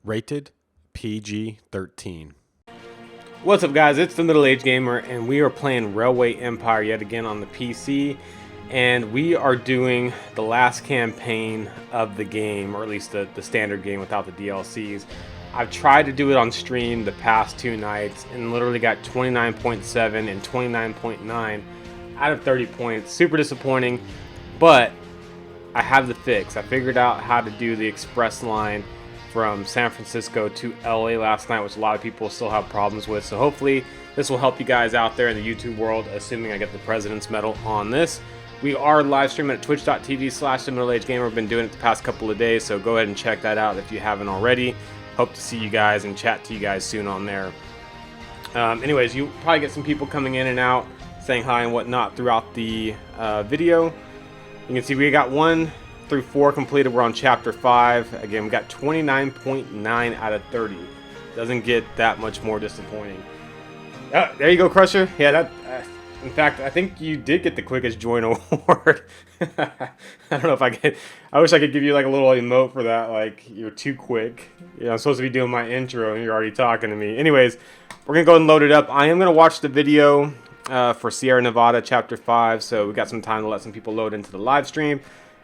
Rated PG-13. What's up, guys? It's the MiddleAgedGamer, and we are playing Railway Empire yet again on the PC, and we are doing the last campaign of the game, or at least the standard game without the DLCs. I've tried to do it on stream the past 2 nights and literally got 29.7 and 29.9 out of 30 points. Super disappointing, but I have the fix. I figured out how to do the express line from San Francisco to LA last night, which a lot of people still have problems with. So hopefully this will help you guys out there in the YouTube world, assuming I get the President's Medal on this. We are live streaming at twitch.tv/themiddleagedgamer. I've been doing it the past couple of days, so go ahead and check that out if you haven't already. Hope to see you guys and chat to you guys soon on there. Anyways, you probably get some people coming in and out, saying hi and whatnot throughout the video. You can see we got 1 through 4 completed. We're on chapter 5. Again, we got 29.9 out of 30. Doesn't get that much more disappointing. There you go, Crusher. Yeah, that. In fact, I think you did get the quickest join award. I don't know if I get. I wish I could give you like a little emote for that. Like, you're too quick. You know, I'm supposed to be doing my intro and you're already talking to me. Anyways, we're gonna go ahead and load it up. I am gonna watch the video for Sierra Nevada chapter 5. So we got some time to let some people load into the live stream.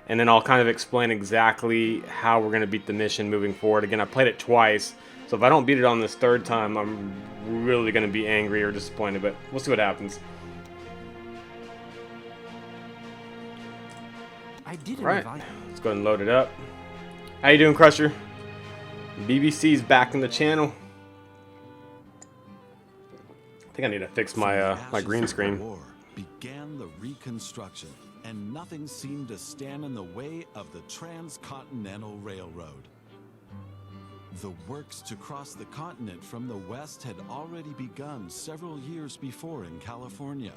And then I'll kind of explain exactly how we're going to beat the mission moving forward. Again, I played it twice, so if I don't beat it on this 3rd time, I'm really going to be angry or disappointed, but we'll see what happens. Alright, let's go ahead and load it up. How you doing, Crusher? BBC's back in the channel. I think I need to fix my my green screen. Began the reconstruction, and nothing seemed to stand in the way of the Transcontinental Railroad. The works to cross the continent from the west had already begun several years before in California.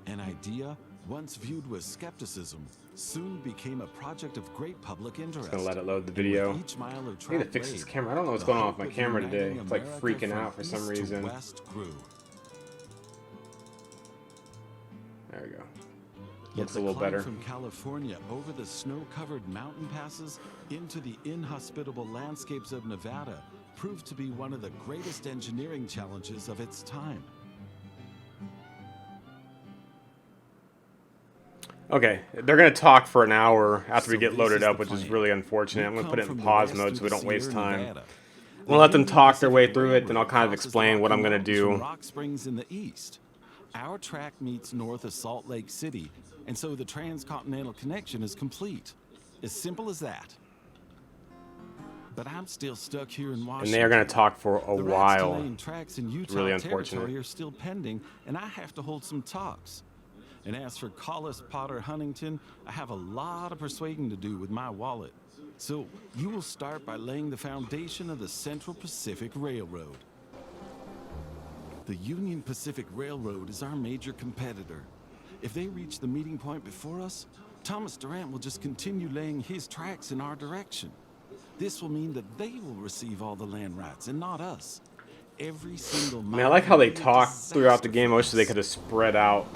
An idea, once viewed with skepticism, soon became a project of great public interest. Just gonna let it load the video. I need to fix this camera. I don't know what's going on with my camera today. It's like freaking out for some reason. There we go. Looks a little better. From California over the snow-covered mountain passes into the inhospitable landscapes of Nevada proved to be one of the greatest engineering challenges of its time. Okay, they're gonna talk for an hour after we get loaded up, which is really unfortunate. I'm gonna put it in pause mode so we don't waste time. We'll let them talk their way through it, then I'll kind of explain what I'm gonna do. Rock Springs in the east. Our track meets north of Salt Lake City, and so the transcontinental connection is complete. As simple as that. But I'm still stuck here in Washington. And they are going to talk for a while. Tracks in Utah really unfortunate. Territory are still pending, and I have to hold some talks. And as for Collis Potter Huntington, I have a lot of persuading to do with my wallet. So you will start by laying the foundation of the Central Pacific Railroad. The Union Pacific Railroad is our major competitor. If they reach the meeting point before us, Thomas Durant will just continue laying his tracks in our direction. This will mean that they will receive all the land rights and not us. Every single mile. Man, I like how they talk throughout the game. I wish they could have spread out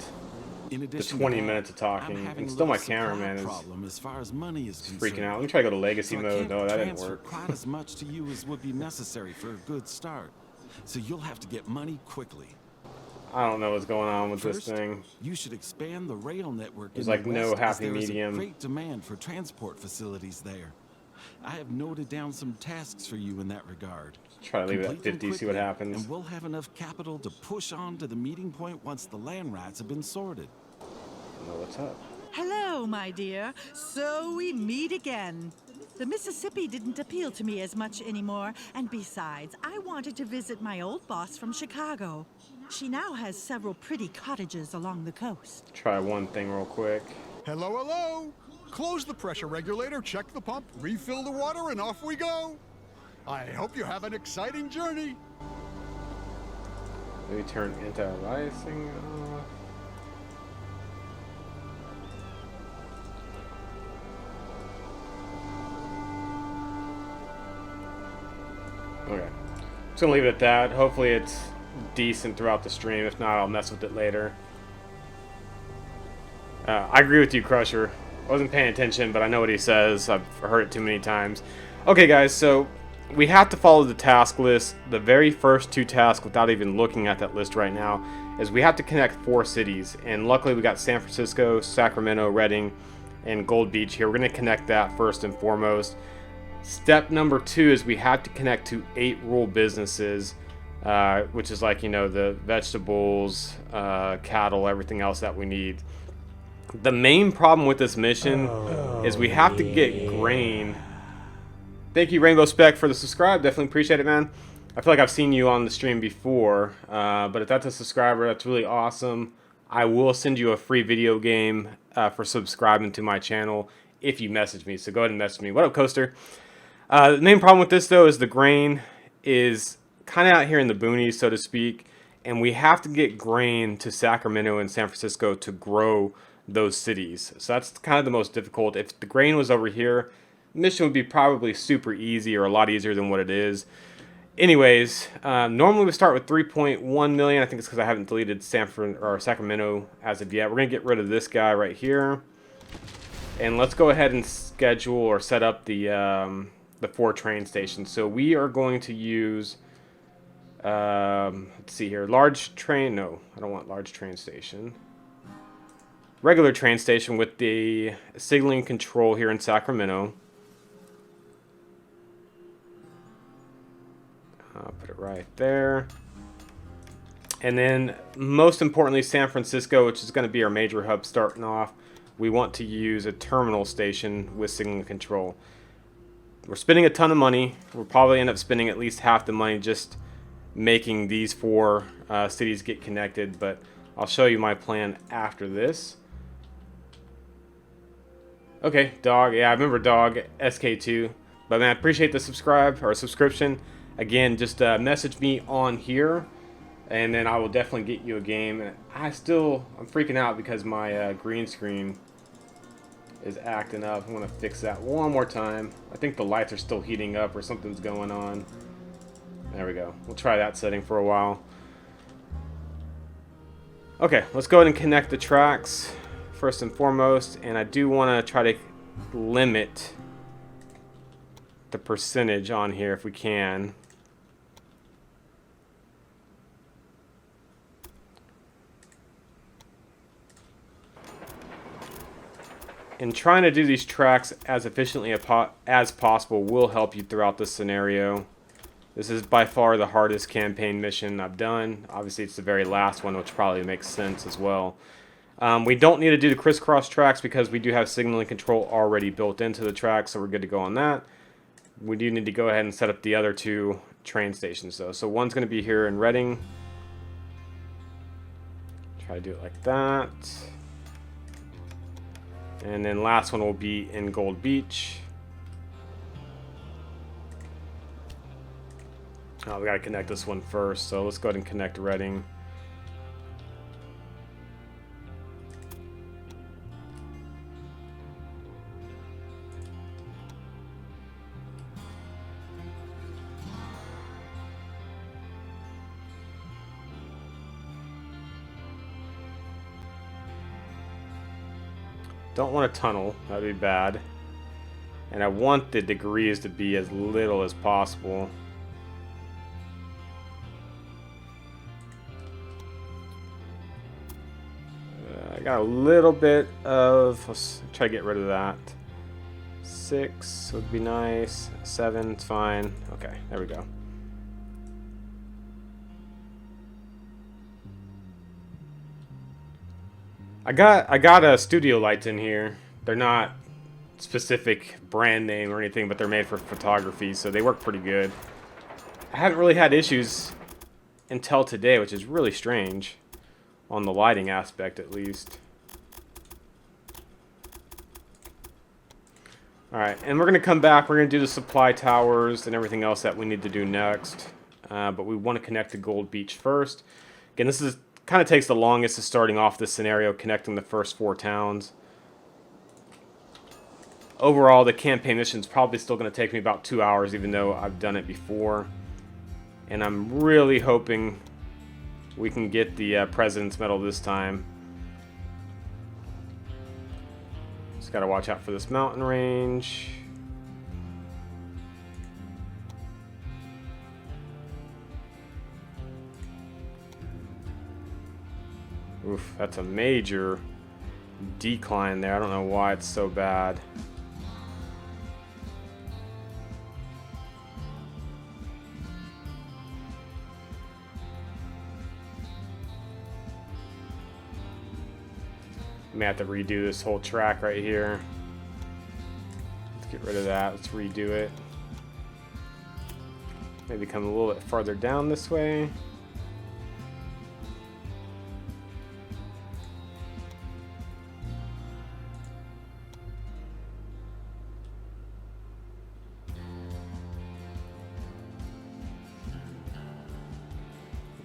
the 20 minutes of talking. And still my cameraman is freaking out. Let me try to go to legacy mode. No, that didn't work. Quite as much to you as would be necessary for a good start. So you'll have to get money quickly. I don't know what's going on with First, this thing. You should expand the rail network. There's like no happy medium. Great demand for transport facilities there. I have noted down some tasks for you in that regard. Try to leave it at 50, see what happens. And we'll have enough capital to push on to the meeting point once the land rights have been sorted. Well, what's up? Hello, my dear. So we meet again. The Mississippi didn't appeal to me as much anymore, and besides, I wanted to visit my old boss from Chicago. She now has several pretty cottages along the coast. Try one thing real quick. Hello, hello. Close the pressure regulator, check the pump, refill the water, and off we go. I hope you have an exciting journey. Maybe turn anti-aliasing off. Okay, just gonna leave it at that. Hopefully it's decent throughout the stream. If not, I'll mess with it later. I agree with you, Crusher. Wasn't paying attention, but I know what he says. I've heard it too many times. Okay, guys, so we have to follow the task list. The very first 2 tasks, without even looking at that list right now, is we have to connect 4 cities. And luckily, we got San Francisco, Sacramento, Redding, and Gold Beach here. We're going to connect that first and foremost. Step number 2 is we have to connect to 8 rural businesses, which is like, you know, the vegetables, cattle, everything else that we need. The main problem with this mission is we have to get grain. Thank you, Rainbow Spec, for the subscribe. Definitely appreciate it, man. I feel like I've seen you on the stream before, but if that's a subscriber, that's really awesome. I will send you a free video game for subscribing to my channel if you message me. So go ahead and message me. What up, Coaster? The main problem with this, though, is the grain is kind of out here in the boonies, so to speak, and we have to get grain to Sacramento and San Francisco to grow those cities. So that's kind of the most difficult. If the grain was over here, the mission would be probably super easy or a lot easier than what it is. Anyways, normally we start with 3.1 million. I think it's because I haven't deleted Sacramento as of yet. We're going to get rid of this guy right here. And let's go ahead and schedule or set up the 4 train stations. So we are going to use, let's see here, large train. No, I don't want large train station. Regular train station with the signaling control here in Sacramento. I'll put it right there. And then, most importantly, San Francisco, which is going to be our major hub starting off. We want to use a terminal station with signaling control. We're spending a ton of money. We'll probably end up spending at least half the money just making these 4 cities get connected. But I'll show you my plan after this. Okay, Dog. Yeah, I remember Dog, SK2. But man, I appreciate the subscription. Again, just message me on here, and then I will definitely get you a game. I'm freaking out because my green screen is acting up. I'm going to fix that one more time. I think the lights are still heating up or something's going on. There we go. We'll try that setting for a while. Okay, let's go ahead and connect the tracks first and foremost, and I do want to try to limit the percentage on here if we can. And trying to do these tracks as efficiently as possible will help you throughout this scenario. This is by far the hardest campaign mission I've done. Obviously, it's the very last one, which probably makes sense as well. We don't need to do the crisscross tracks because we do have signaling control already built into the track, so we're good to go on that. We do need to go ahead and set up the other 2 train stations, though. So one's going to be here in Redding. Try to do it like that. And then last one will be in Gold Beach. Oh, we got to connect this one first, so let's go ahead and connect Redding. Don't want a tunnel, that'd be bad. And I want the degrees to be as little as possible. I got a little bit of, let's try to get rid of that. 6 would be nice, 7 is fine. Okay, there we go. I got studio lights in here. They're not specific brand name or anything, but they're made for photography, so they work pretty good. I haven't really had issues until today, which is really strange on the lighting aspect at least. Alright, and we're going to come back. We're going to do the supply towers and everything else that we need to do next. But we want to connect to Gold Beach first. Again, this is kind of takes the longest to starting off this scenario, connecting the first 4 towns. Overall, the campaign mission is probably still going to take me about 2 hours, even though I've done it before. And I'm really hoping we can get the President's Medal this time. Just gotta watch out for this mountain range. Oof, that's a major decline there. I don't know why it's so bad. May have to redo this whole track right here. Let's get rid of that. Let's redo it. Maybe come a little bit farther down this way.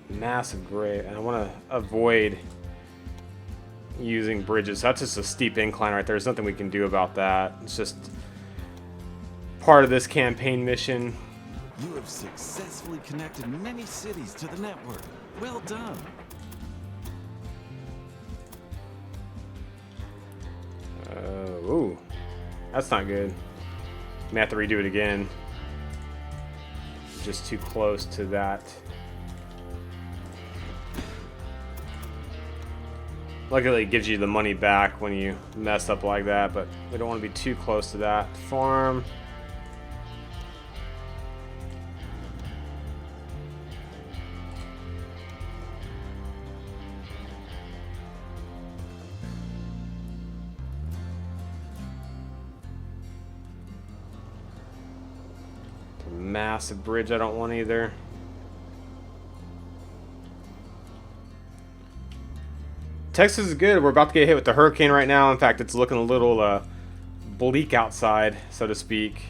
Massive grade, and I want to avoid using bridges. That's just a steep incline right there. There's nothing we can do about that. It's just part of this campaign mission. You have successfully connected many cities to the network. Well done. Ooh, that's not good. May have to redo it again. Just too close to that. Luckily, it gives you the money back when you mess up like that, but we don't want to be too close to that farm. Massive bridge I don't want either. Texas is good. We're about to get hit with the hurricane right now. In fact, it's looking a little bleak outside, so to speak.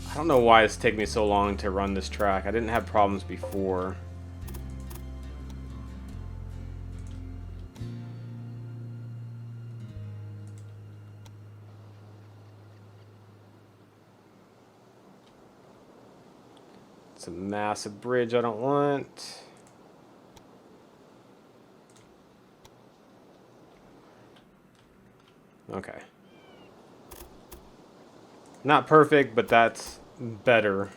I don't know why it's taking me so long to run this track. I didn't have problems before. It's a massive bridge I don't want. Okay. Not perfect, but that's better.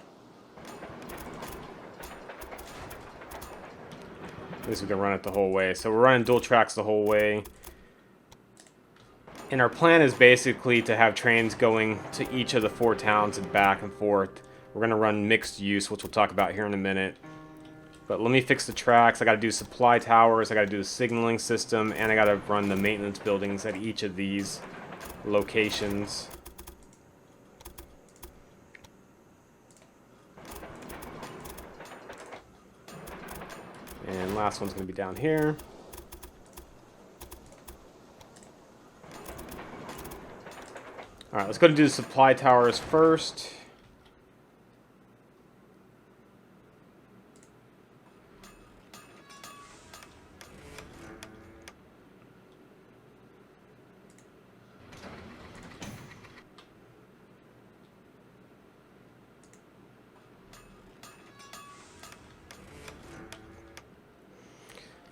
At least we can run it the whole way. So we're running dual tracks the whole way. And our plan is basically to have trains going to each of the 4 towns and back and forth. We're going to run mixed use, which we'll talk about here in a minute. But let me fix the tracks. I got to do supply towers, I got to do the signaling system, and I got to run the maintenance buildings at each of these locations. And last one's going to be down here. Alright, let's go and do the supply towers first.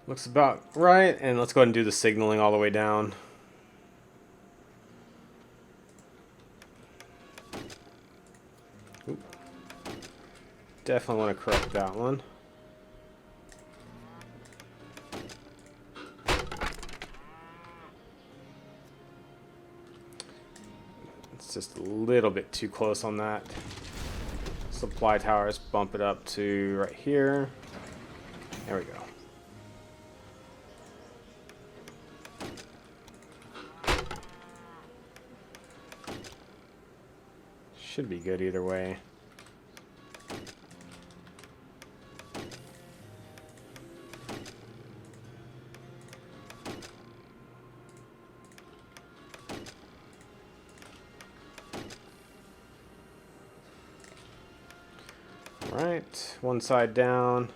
Looks about right, and let's go ahead and do the signaling all the way down. Oop. Definitely want to correct that one. It's just a little bit too close on that. Supply towers, bump it up to right here. There we go. Should be good either way. All right, one side down.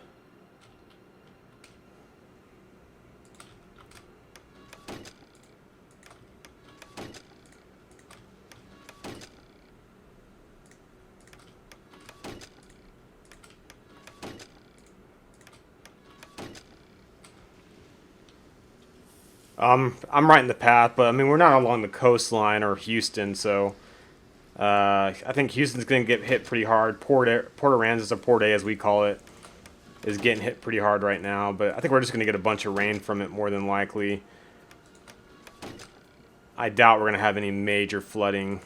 I'm right in the path, but I mean we're not along the coastline or Houston, so I think Houston's gonna get hit pretty hard. Port Aransas, or Port A as we call it, is getting hit pretty hard right now. But I think we're just gonna get a bunch of rain from it more than likely. I doubt we're gonna have any major flooding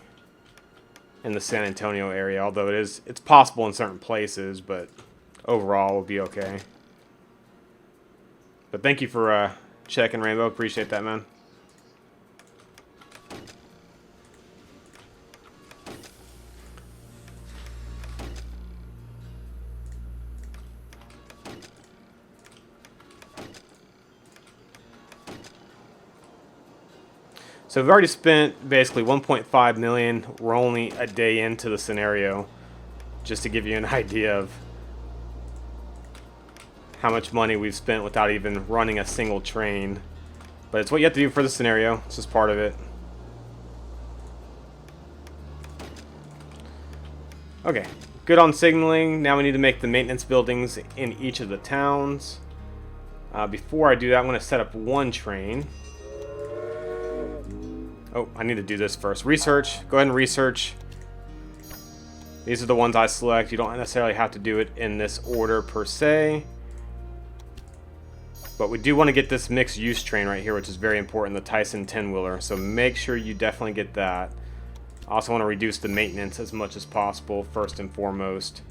in the San Antonio area, although it's possible in certain places, but overall we'll be okay. But thank you for checking, Rainbow. Appreciate that, man. So we've already spent basically 1.5 million. We're only a day into the scenario, just to give you an idea of how much money we've spent without even running a single train. But it's what you have to do for the scenario. It's just part of it. Okay, good on signaling. Now we need to make the maintenance buildings in each of the towns. Before I do that, I'm going to set up one train. Oh, I need to do this first. Research. Go ahead and research. These are the ones I select. You don't necessarily have to do it in this order per se. But we do want to get this mixed use train right here, which is very important, the Tyson 10-wheeler. So make sure you definitely get that. I also want to reduce the maintenance as much as possible, first and foremost.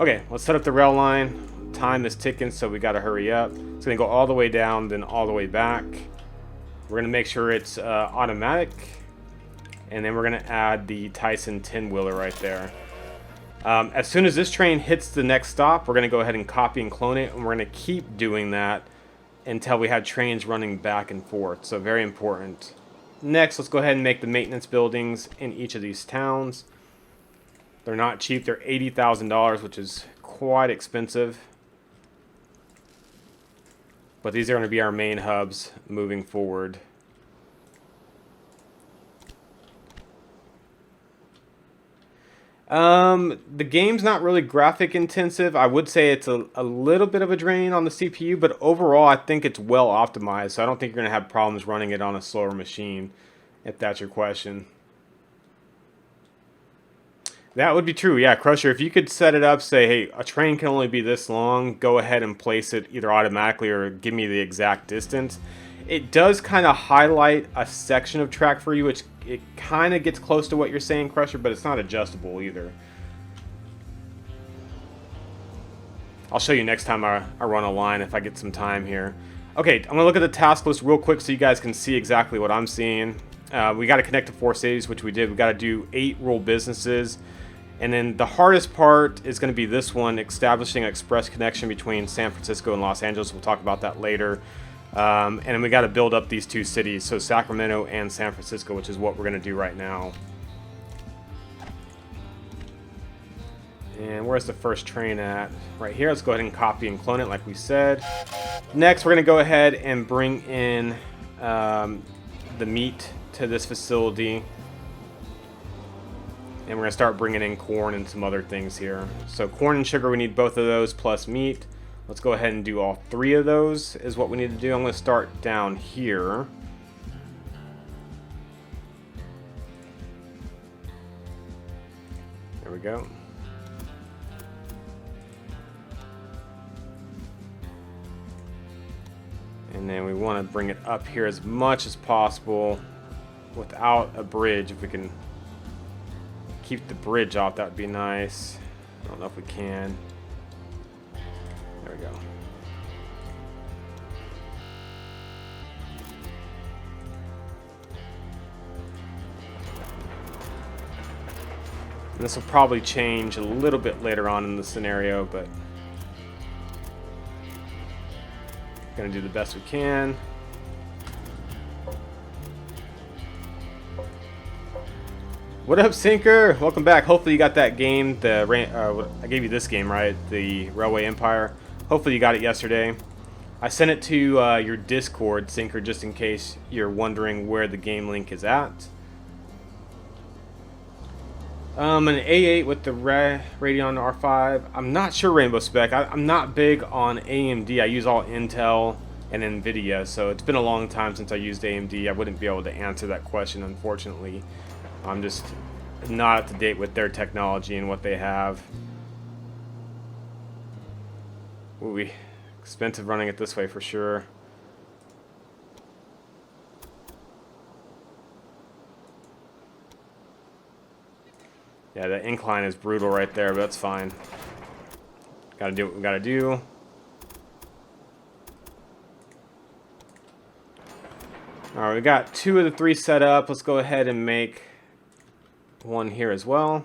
Okay, let's set up the rail line. Time is ticking, so we got to hurry up. It's going to go all the way down, then all the way back. We're going to make sure it's automatic. And then we're going to add the Tyson 10-wheeler right there. As soon as this train hits the next stop, we're going to go ahead and copy and clone it. And we're going to keep doing that until we have trains running back and forth. So very important. Next, let's go ahead and make the maintenance buildings in each of these towns. They're not cheap. They're $80,000, which is quite expensive. But these are going to be our main hubs moving forward. The game's not really graphic intensive. I would say it's a little bit of a drain on the CPU, but overall I think it's well optimized. So I don't think you're going to have problems running it on a slower machine, if that's your question. That would be true, yeah, Crusher. If you could set it up, say, hey, a train can only be this long, go ahead and place it either automatically or give me the exact distance. It does kind of highlight a section of track for you, which it kind of gets close to what you're saying, Crusher, but it's not adjustable either. I'll show you next time I run a line if I get some time here. Okay, I'm going to look at the task list real quick so you guys can see exactly what I'm seeing. We got to connect to 4 cities, which we did. We got to do 8 rural businesses. And then the hardest part is going to be this one, establishing an express connection between San Francisco and Los Angeles. We'll talk about that later. And then we got to build up these 2 cities, so Sacramento and San Francisco, which is what we're going to do right now. And where's the first train at? Right here. Let's go ahead and copy and clone it like we said. Next, we're going to go ahead and bring in the meat to this facility. And we're going to start bringing in corn and some other things here. So corn and sugar, we need both of those plus meat. Let's go ahead and do all 3 of those is what we need to do. I'm going to start down here. There we go. And then we want to bring it up here as much as possible without a bridge. If we can keep the bridge off, that would be nice. I don't know if we can. There we go. And this will probably change a little bit later on in the scenario, but gonna do the best we can. What up, Sinker? Welcome back. Hopefully you got that game. I gave you this game, right? The Railway Empire. Hopefully you got it yesterday. I sent it to your Discord, Sinker, just in case you're wondering where the game link is at. An A8 with the Radeon R5. I'm not sure, Rainbow Spec. I'm not big on AMD. I use all Intel. and NVIDIA. So it's been a long time since I used AMD. I wouldn't be able to answer that question, unfortunately. I'm just not up to date with their technology and what they have. Ooh, expensive running it this way for sure. Yeah, the incline is brutal right there, but that's fine. Gotta do what we gotta do. Alright, we got 2 of the 3 set up. Let's go ahead and make one here as well.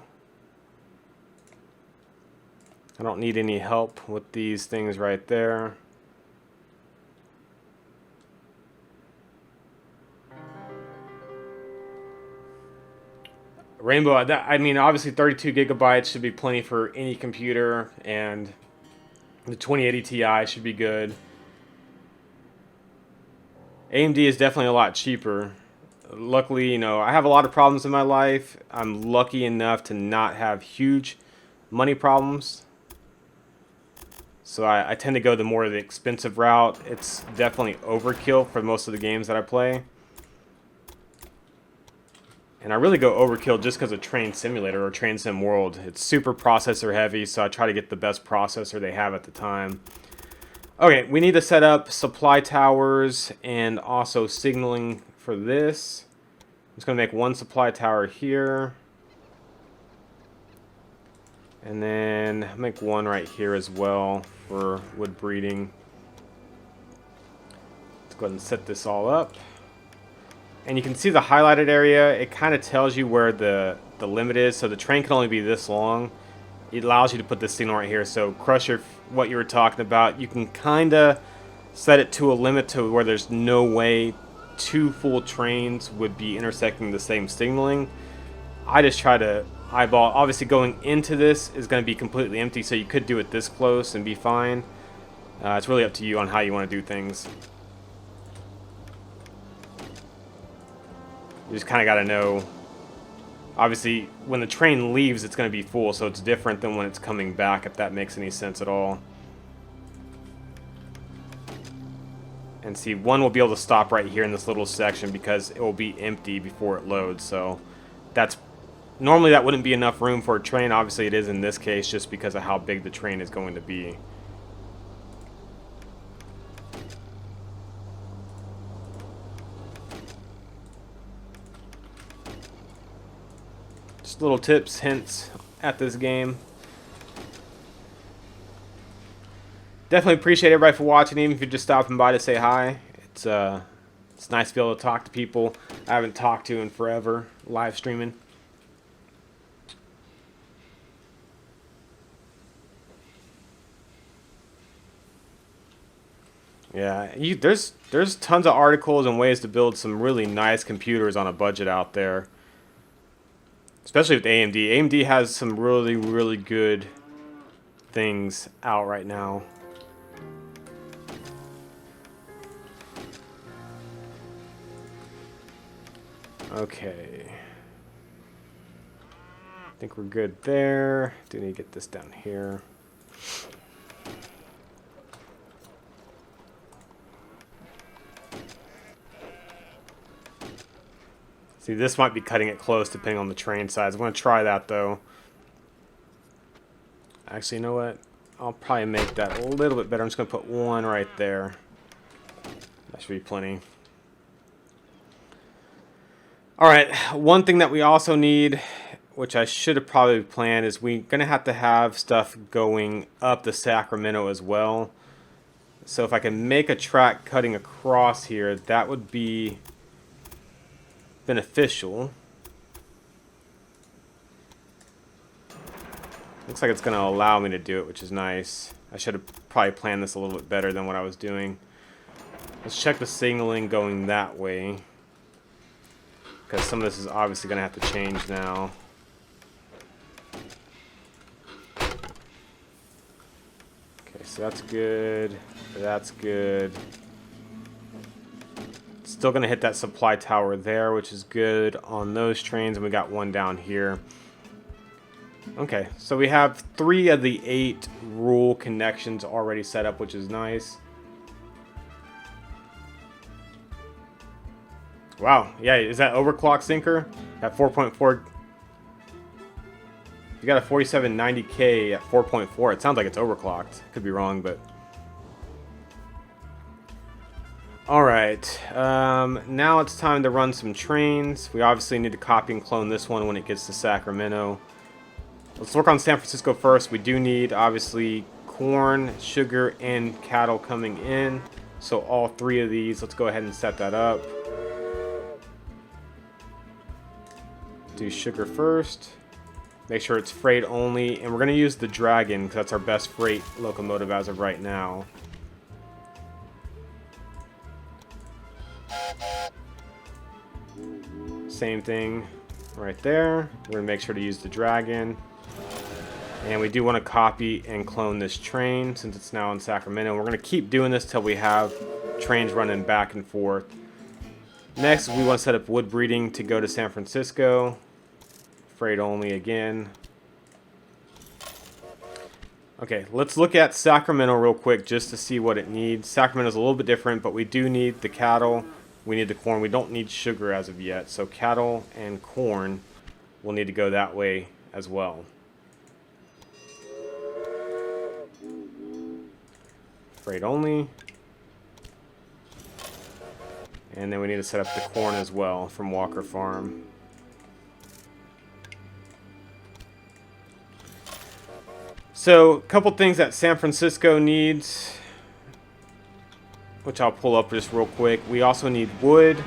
I don't need any help with these things right there. Rainbow, I mean, obviously 32 gigabytes should be plenty for any computer, and the 2080 Ti should be good. AMD is definitely a lot cheaper. Luckily, you know, I have a lot of problems in my life. I'm lucky enough to not have huge money problems. So I tend to go the more the expensive route. It's definitely overkill for most of the games that I play. And I really go overkill just because of Train Simulator or Train Sim World. It's super processor heavy, so I try to get the best processor they have at the time. Okay, we need to set up supply towers and also signaling for this. I'm just going to make one supply tower here. And then make one right here as well for wood breeding. Let's go ahead and set this all up. And you can see the highlighted area. It kind of tells you where the limit is. So the train can only be this long. It allows you to put this signal right here. So Crusher, what you were talking about, you can kind of set it to a limit to where there's no way 2 full trains would be intersecting the same signaling. I just try to eyeball. Obviously going into this is going to be completely empty, so you could do it this close and be fine. It's really up to you on how you want to do things. You just kind of got to know. Obviously, when the train leaves, it's going to be full, so it's different than when it's coming back, if that makes any sense at all. And see, one will be able to stop right here in this little section because it will be empty before it loads. So that's normally that wouldn't be enough room for a train. Obviously, it is in this case just because of how big the train is going to be. Just little tips, hints at this game. Definitely appreciate everybody for watching, even if you're just stopping by to say hi. It's nice to be able to talk to people I haven't talked to in forever, live streaming. Yeah, there's tons of articles and ways to build some really nice computers on a budget out there. Especially with AMD. AMD has some really, really good things out right now. Okay. I think we're good there. Do need to get this down here. See, this might be cutting it close depending on the train size. I'm going to try that, though. Actually, you know what? I'll probably make that a little bit better. I'm just going to put one right there. That should be plenty. Alright, one thing that we also need, which I should have probably planned, is we're going to have stuff going up the Sacramento as well. So if I can make a track cutting across here, that would be beneficial. Looks like it's going to allow me to do it, which is nice. I should have probably planned this a little bit better than what I was doing. Let's check the signaling going that way, because some of this is obviously going to have to change now. Okay, so that's good. That's good. Still going to hit that supply tower there, which is good on those trains, and we got one down here. Okay, so we have 3 of the 8 rule connections already set up, which is nice. Wow, yeah, is that overclock sinker? At 4.4. You got a 4790K at 4.4. It sounds like it's overclocked. Could be wrong, but. Alright, now it's time to run some trains. We obviously need to copy and clone this one when it gets to Sacramento. Let's work on San Francisco first. We do need, obviously, corn, sugar, and cattle coming in. So all three of these, let's go ahead and set that up. Do sugar first. Make sure it's freight only. And we're going to use the Dragon because that's our best freight locomotive as of right now. Same thing right there. We're going to make sure to use the Dragon. And we do want to copy and clone this train since it's now in Sacramento. We're going to keep doing this till we have trains running back and forth. Next, we want to set up wood breeding to go to San Francisco. Freight only again. Okay, let's look at Sacramento real quick just to see what it needs. Sacramento's a little bit different, but we do need the cattle. We need the corn. We don't need sugar as of yet. So cattle and corn will need to go that way as well. Freight only. And then we need to set up the corn as well from Walker Farm. So, a couple things that San Francisco needs, which I'll pull up just real quick. We also need wood.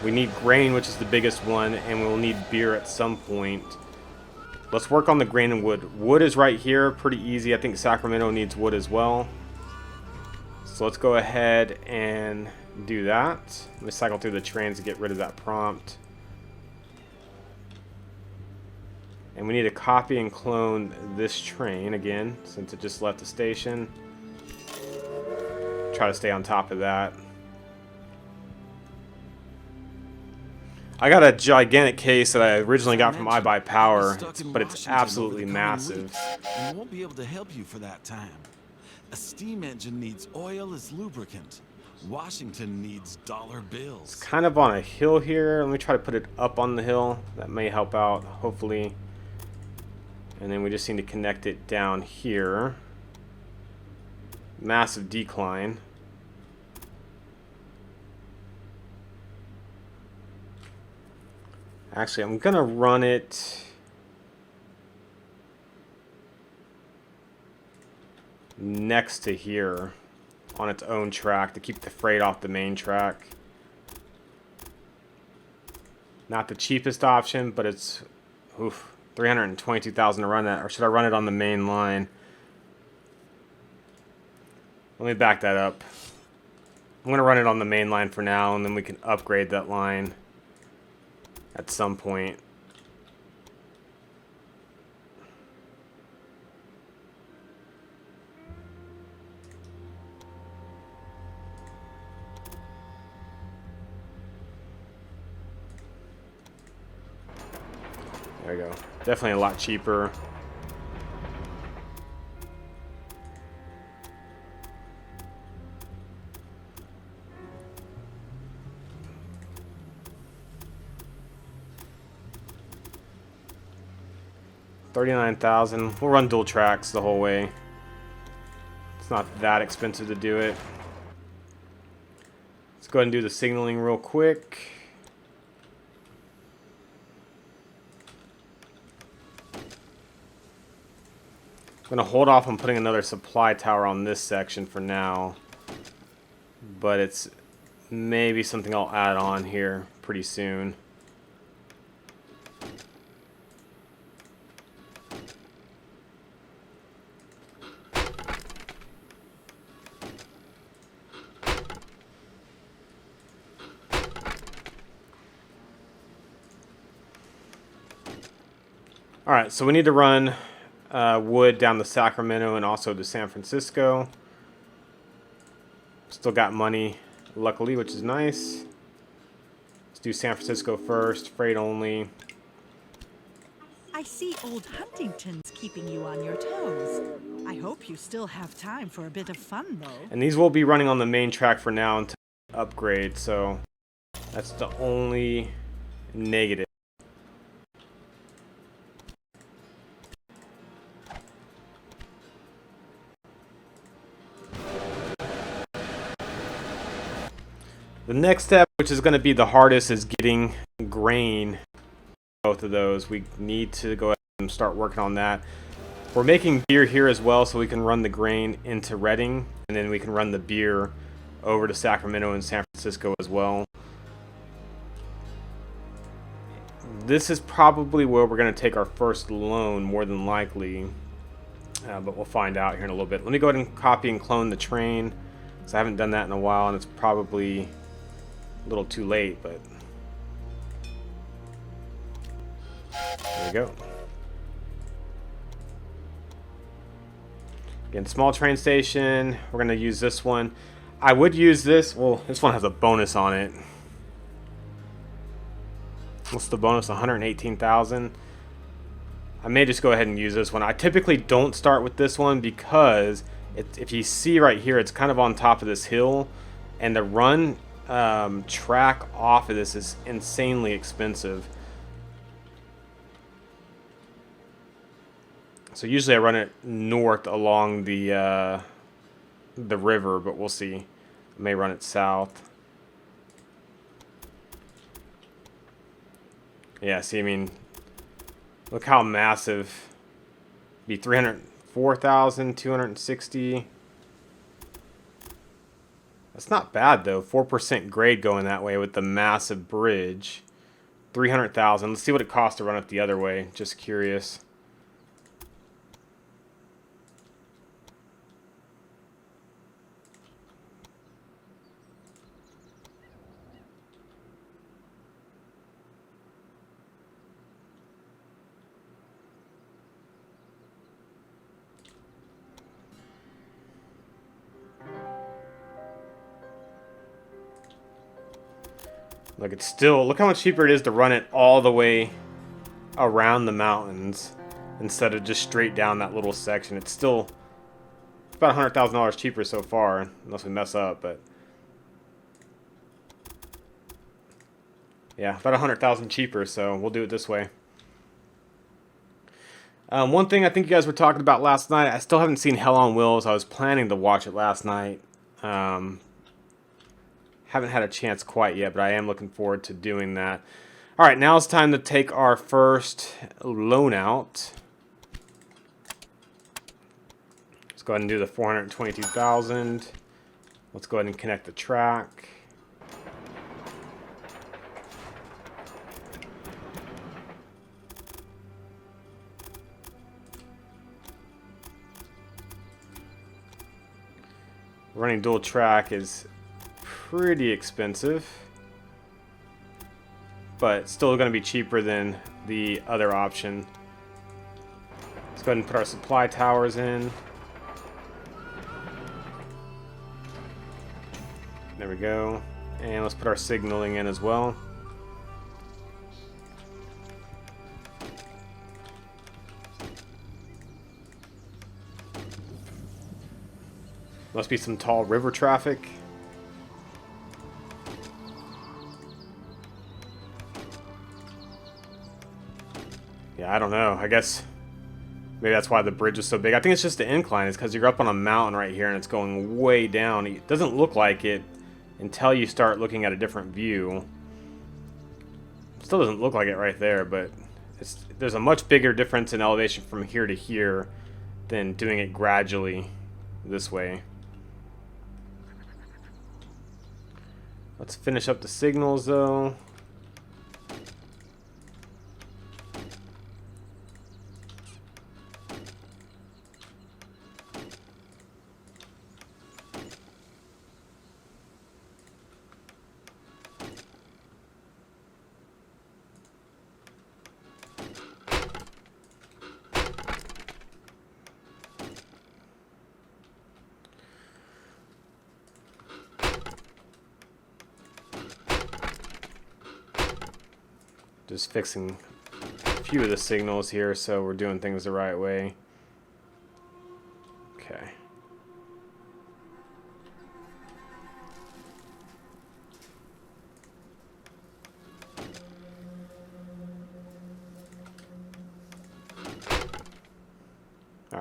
We need grain, which is the biggest one, and we'll need beer at some point. Let's work on the grain and wood. Wood is right here, pretty easy. I think Sacramento needs wood as well. So let's go ahead and do that. Let me cycle through the trains to get rid of that prompt. And we need to copy and clone this train again, since it just left the station. Try to stay on top of that. I got a gigantic case that I originally got from iBuyPower, but it's absolutely massive. And won't be able to help you for that time. A steam engine needs oil as lubricant. Washington needs dollar bills. It's kind of on a hill here. Let me try to put it up on the hill. That may help out, hopefully. And then we just need to connect it down here. Massive decline. Actually, I'm gonna run it next to here on its own track to keep the freight off the main track. Not the cheapest option, but it's oof, 322,000 to run that. Or should I run it on the main line? Let me back that up. I'm gonna run it on the main line for now, and then we can upgrade that line at some point. There we go. Definitely a lot cheaper. $39,000. We'll run dual tracks the whole way. It's not that expensive to do it. Let's go ahead and do the signaling real quick. I'm going to hold off on putting another supply tower on this section for now. But it's maybe something I'll add on here pretty soon. Alright, so we need to run wood down to Sacramento and also to San Francisco. Still got money, luckily, which is nice. Let's do San Francisco first, freight only. I see old Huntington's keeping you on your toes. I hope you still have time for a bit of fun, though. And these will be running on the main track for now until upgrade, so That's the only negative. The next step, which is going to be the hardest, is getting grain. Both of those, we need to go ahead and start working on that. We're making beer here as well, so we can run the grain into Reading, and then we can run the beer over to Sacramento and San Francisco as well. This is probably where we're going to take our first loan, more than likely, but we'll find out here in a little bit. Let me go ahead and copy and clone the train, because I haven't done that in a while, and it's probably a little too late, but there we go. Again, small train station. We're going to use this one. I would use this. Well, this one has a bonus on it. What's the bonus? 118,000. I may just go ahead and use this one. I typically don't start with this one because if you see right here, it's kind of on top of this hill, and the run track off of this is insanely expensive. So usually I run it north along the river, but we'll see. I may run it south. Yeah, see, I mean, look how massive. Be 304,260. That's not bad though. 4% grade going that way with the massive bridge. 300,000. Let's see what it costs to run it the other way. Just curious. Look, it's still, look how much cheaper it is to run it all the way around the mountains instead of just straight down that little section. It's still about $100,000 cheaper so far, unless we mess up, but yeah, about 100,000 cheaper, so we'll do it this way. One thing I think you guys were talking about last night, I still haven't seen Hell on Wheels. I was planning to watch it last night. Haven't had a chance quite yet, but I am looking forward to doing that. All right, now it's time to take our first loan out. Let's go ahead and do the 422,000. Let's go ahead and connect the track. Running dual track is pretty expensive, but still going to be cheaper than the other option. Let's go ahead and put our supply towers in. There we go. And let's put our signaling in as well. Must be some tall river traffic. Yeah, I don't know. I guess maybe that's why the bridge is so big. I think it's just the incline. It's because you're up on a mountain right here and it's going way down. It doesn't look like it until you start looking at a different view. It still doesn't look like it right there, but there's a much bigger difference in elevation from here to here than doing it gradually this way. Let's finish up the signals though. Just fixing a few of the signals here so we're doing things the right way. Okay.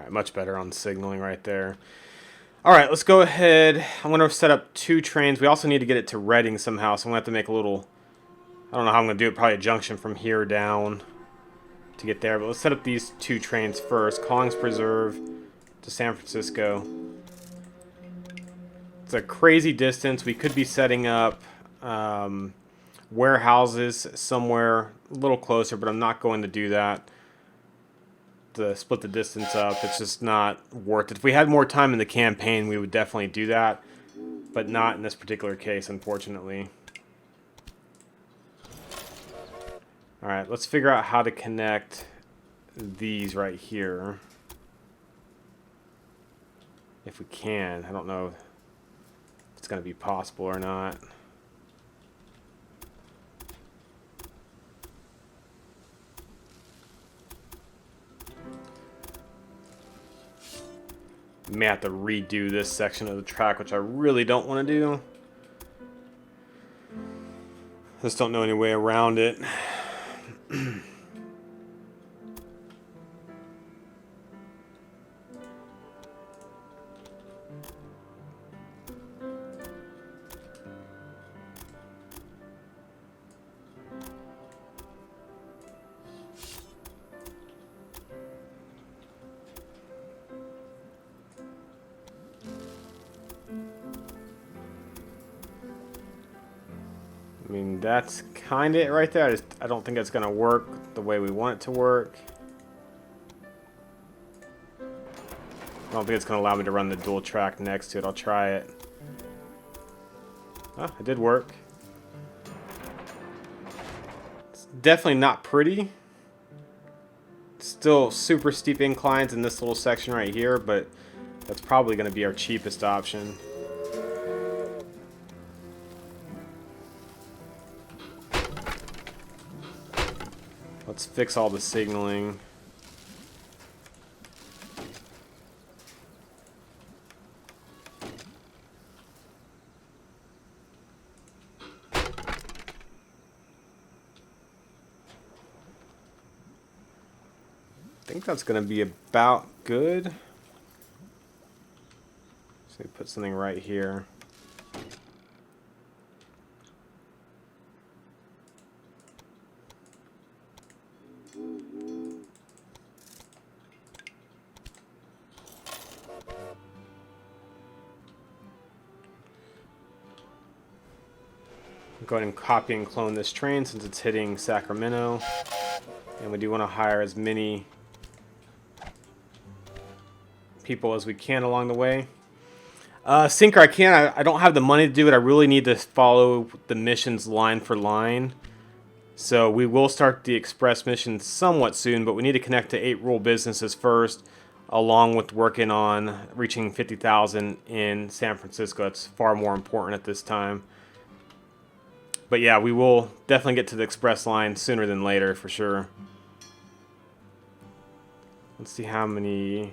Alright, much better on signaling right there. Alright, let's go ahead. I'm going to set up 2 trains. We also need to get it to Reading somehow, so I'm going to have to make a little... I don't know how I'm going to do it. Probably a junction from here down to get there. But let's set up these 2 trains first. Collins Preserve to San Francisco. It's a crazy distance. We could be setting up warehouses somewhere a little closer, but I'm not going to do that. To split the distance up, it's just not worth it. If we had more time in the campaign, we would definitely do that, but not in this particular case, unfortunately. Alright, let's figure out how to connect these right here. If we can. I don't know if it's going to be possible or not. May have to redo this section of the track, which I really don't want to do. Just don't know any way around it. I mean, that's kind of it right there. I don't think it's going to work the way we want it to work. I don't think it's going to allow me to run the dual track next to it. I'll try it. Oh, it did work. It's definitely not pretty. Still super steep inclines in this little section right here, but that's probably going to be our cheapest option. Let's fix all the signaling. I think that's going to be about good. So we put something right here. Go ahead and copy and clone this train since it's hitting Sacramento. And we do want to hire as many people as we can along the way. Sinker, I can't. I don't have the money to do it. I really need to follow the missions line for line. So we will start the express mission somewhat soon, but we need to connect to 8 rural businesses first, along with working on reaching 50,000 in San Francisco. That's far more important at this time. But yeah, we will definitely get to the express line sooner than later, for sure. Let's see how many...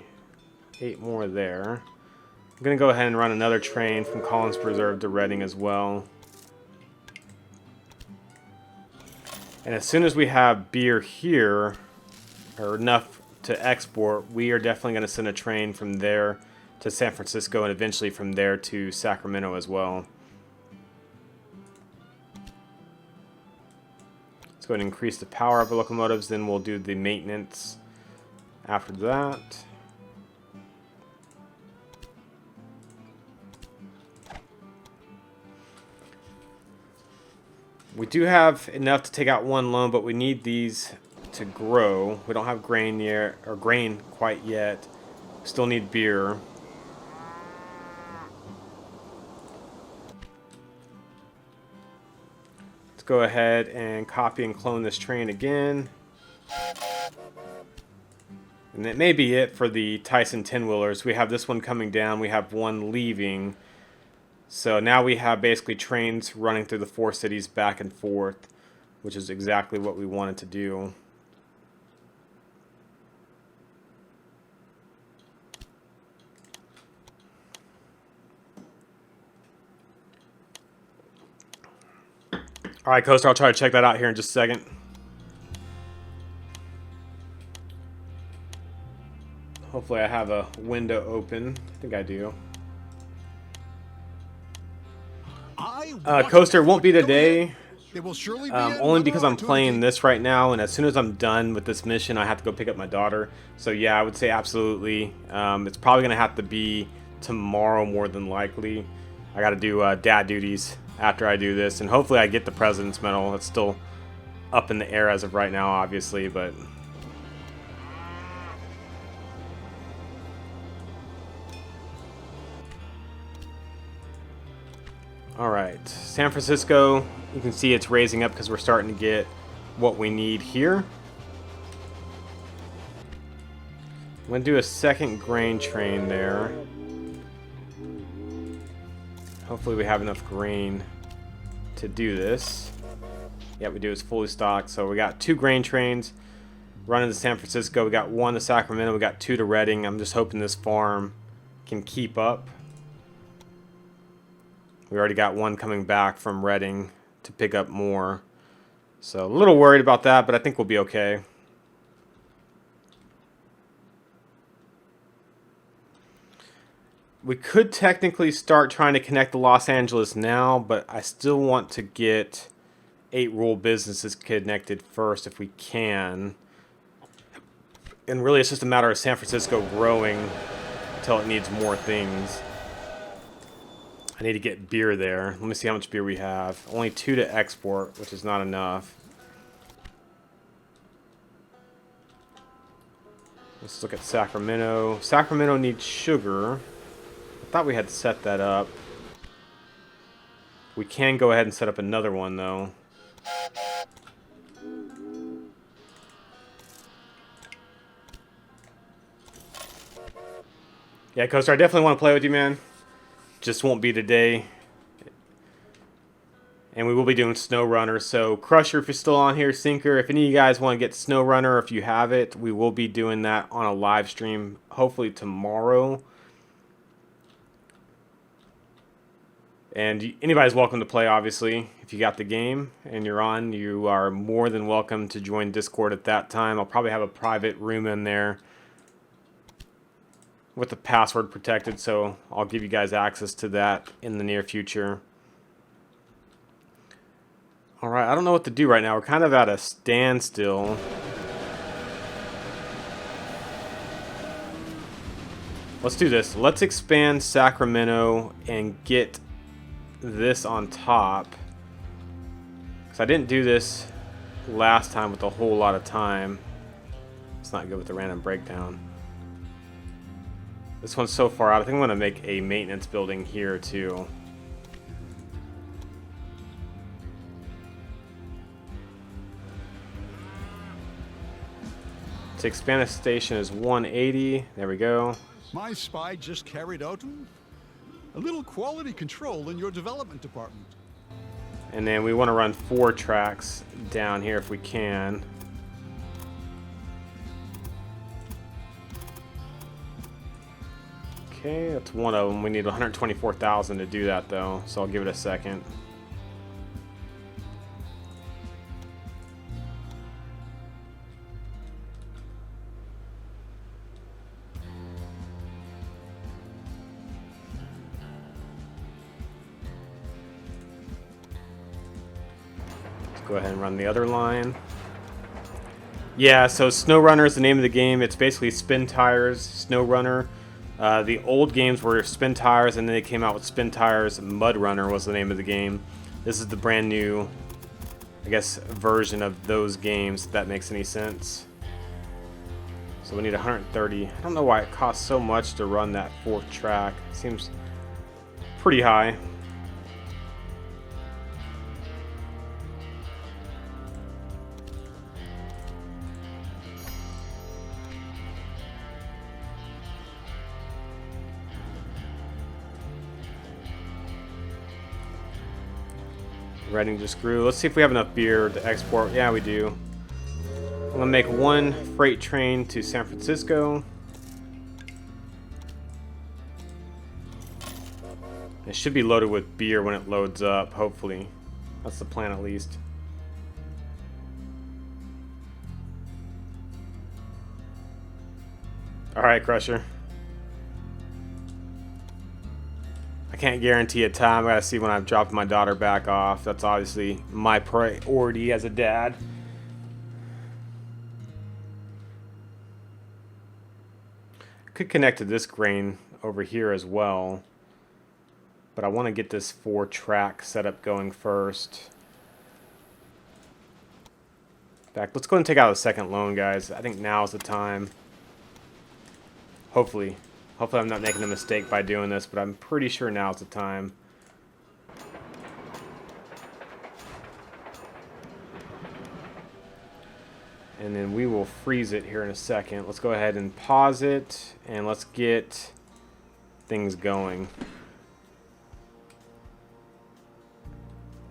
8 more there. I'm going to go ahead and run another train from Collins Preserve to Reading as well. And as soon as we have beer here, or enough to export, we are definitely going to send a train from there to San Francisco and eventually from there to Sacramento as well. Let's go ahead and increase the power of the locomotives, then we'll do the maintenance after that. We do have enough to take out 1 loan, but we need these to grow. We don't have grain yet, or grain quite yet. We still need beer. Go ahead and copy and clone this train again. And that may be it for the Tyson 10-wheelers. We have this one coming down. We have one leaving. So now we have basically trains running through the 4 cities back and forth, which is exactly what we wanted to do. Alright, Coaster, I'll try to check that out here in just a second. Hopefully I have a window open. I think I do. Coaster won't be today. It will surely be Only because I'm playing this right now, and as soon as I'm done with this mission, I have to go pick up my daughter. So yeah, I would say absolutely. It's probably gonna have to be tomorrow more than likely. I got to do dad duties after I do this, and hopefully I get the President's Medal. It's still up in the air as of right now, obviously, but. Alright, San Francisco, you can see it's raising up because we're starting to get what we need here. I'm going to do a second grain train there. Hopefully we have enough grain to do this. Yeah, we do. It's fully stocked. So we got 2 grain trains running to San Francisco. We got 1 to Sacramento. We got 2 to Redding. I'm just hoping this farm can keep up. We already got 1 coming back from Redding to pick up more. So a little worried about that, but I think we'll be okay. We could technically start trying to connect to Los Angeles now, but I still want to get 8 rural businesses connected first if we can. And really it's just a matter of San Francisco growing until it needs more things. I need to get beer there. Let me see how much beer we have. Only 2 to export, which is not enough. Let's look at Sacramento. Sacramento needs sugar. I thought we had set that up. We can go ahead and set up another one, though. Yeah, Coaster, I definitely want to play with you, man. Just won't be today. And we will be doing SnowRunner. So Crusher, if you're still on here, Sinker, if any of you guys want to get SnowRunner, if you have it, we will be doing that on a live stream, hopefully tomorrow. And anybody's welcome to play, obviously. If you got the game and you're on, you are more than welcome to join Discord at that time. I'll probably have a private room in there with the password protected, so I'll give you guys access to that in the near future. Alright, I don't know what to do right now. We're kind of at a standstill. Let's do this. Let's expand Sacramento and get this on top. Because I didn't do this last time with a whole lot of time. It's not good with the random breakdown. This one's so far out. I think I'm going to make a maintenance building here too. To expand a station is 180. There we go. My spy just carried out a little quality control in your development department. And then we want to run 4 tracks down here if we can. Okay, that's one of them. We need 124,000 to do that though, so I'll give it a second. Let's go ahead and run the other line. Yeah, so SnowRunner is the name of the game. It's basically spin tires, SnowRunner. The old games were Spin Tires, and then they came out with Spin Tires. Mud Runner was the name of the game. This is the brand new, I guess, version of those games, if that makes any sense. So we need 130. I don't know why it costs so much to run that 4th track. It seems pretty high. Redding just grew. Let's see if we have enough beer to export. Yeah, we do. I'm gonna make 1 freight train to San Francisco. It should be loaded with beer when it loads up, hopefully. That's the plan, at least. Alright, Crusher. I can't guarantee a time. I gotta see when I've dropped my daughter back off. That's obviously my priority as a dad. Could connect to this grain over here as well. But I want to get this 4-track setup going first. In fact, let's go ahead and take out the second loan, guys. I think now is the time. Hopefully I'm not making a mistake by doing this, but I'm pretty sure now's the time. And then we will freeze it here in a second. Let's go ahead and pause it, and let's get things going.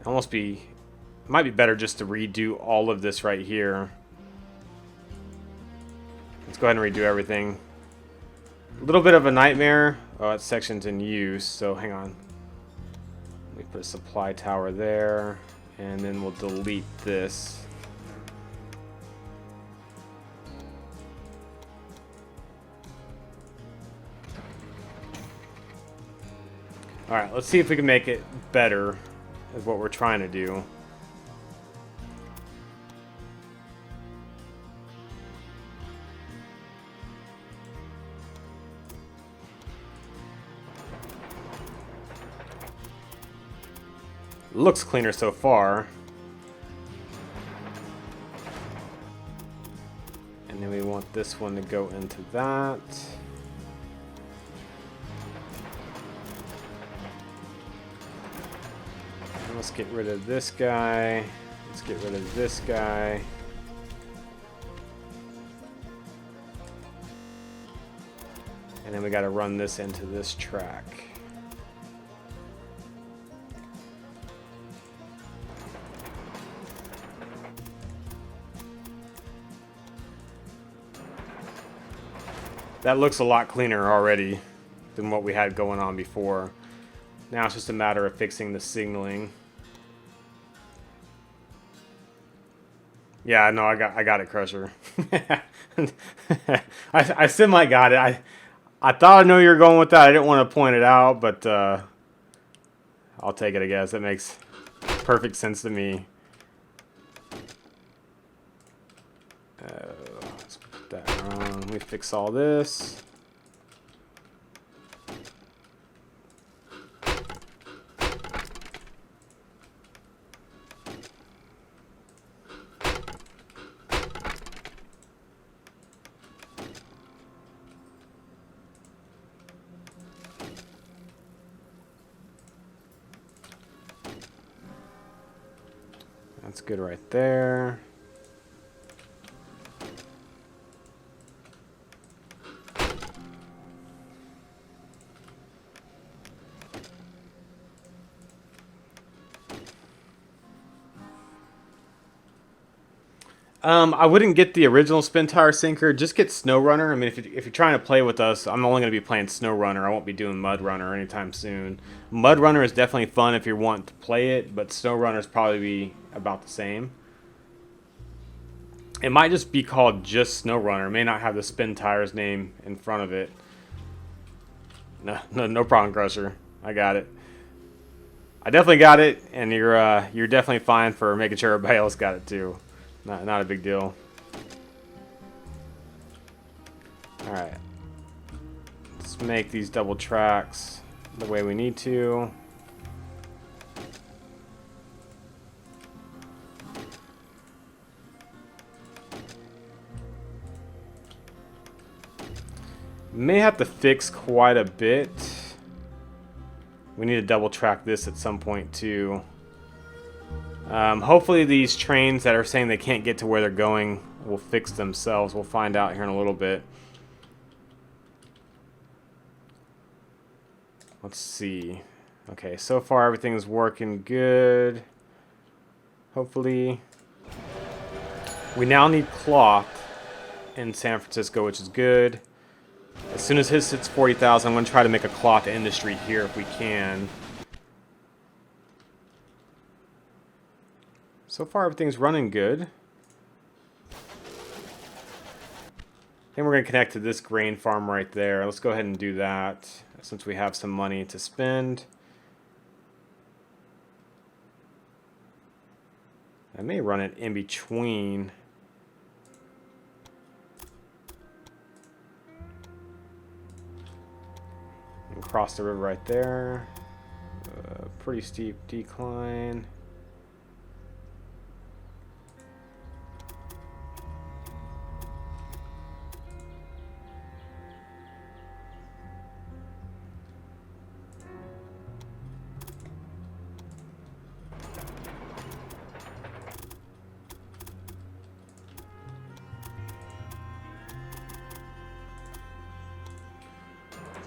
Might be better just to redo all of this right here. Let's go ahead and redo everything. A little bit of a nightmare. Oh, that section's in use, so hang on. Let me put a supply tower there, and then we'll delete this. Alright, let's see if we can make it better, is what we're trying to do. Looks cleaner so far. And then we want this one to go into that. And let's get rid of this guy. Let's get rid of this guy. And then we got to run this into this track. That looks a lot cleaner already than what we had going on before. Now it's just a matter of fixing the signaling. Yeah, no, I got it, Crusher. I semi got it. I thought I knew you were going with that. I didn't want to point it out, but I'll take it, I guess. That makes perfect sense to me. Let's put that on. Let me fix all this. That's good right there. I wouldn't get the original spin tire sinker. Just get SnowRunner. I mean, if you're trying to play with us, I'm only going to be playing SnowRunner. I won't be doing MudRunner anytime soon. MudRunner is definitely fun if you want to play it, but SnowRunner is probably be about the same. It might just be called just SnowRunner. It may not have the spin tires name in front of it. No problem, Crusher. I got it. I definitely got it, and you're definitely fine for making sure everybody else got it too. Not a big deal. Alright. Let's make these double tracks the way we need to. May have to fix quite a bit. We need to double track this at some point too. Hopefully these trains that are saying they can't get to where they're going will fix themselves. We'll find out here in a little bit. Let's see. Okay, so far everything's working good. Hopefully. We now need cloth in San Francisco, which is good. As soon as his hits 40,000, I'm going to try to make a cloth industry here if we can. So far, everything's running good. Then we're going to connect to this grain farm right there. Let's go ahead and do that since we have some money to spend. I may run it in between. And cross the river right there. Pretty steep decline.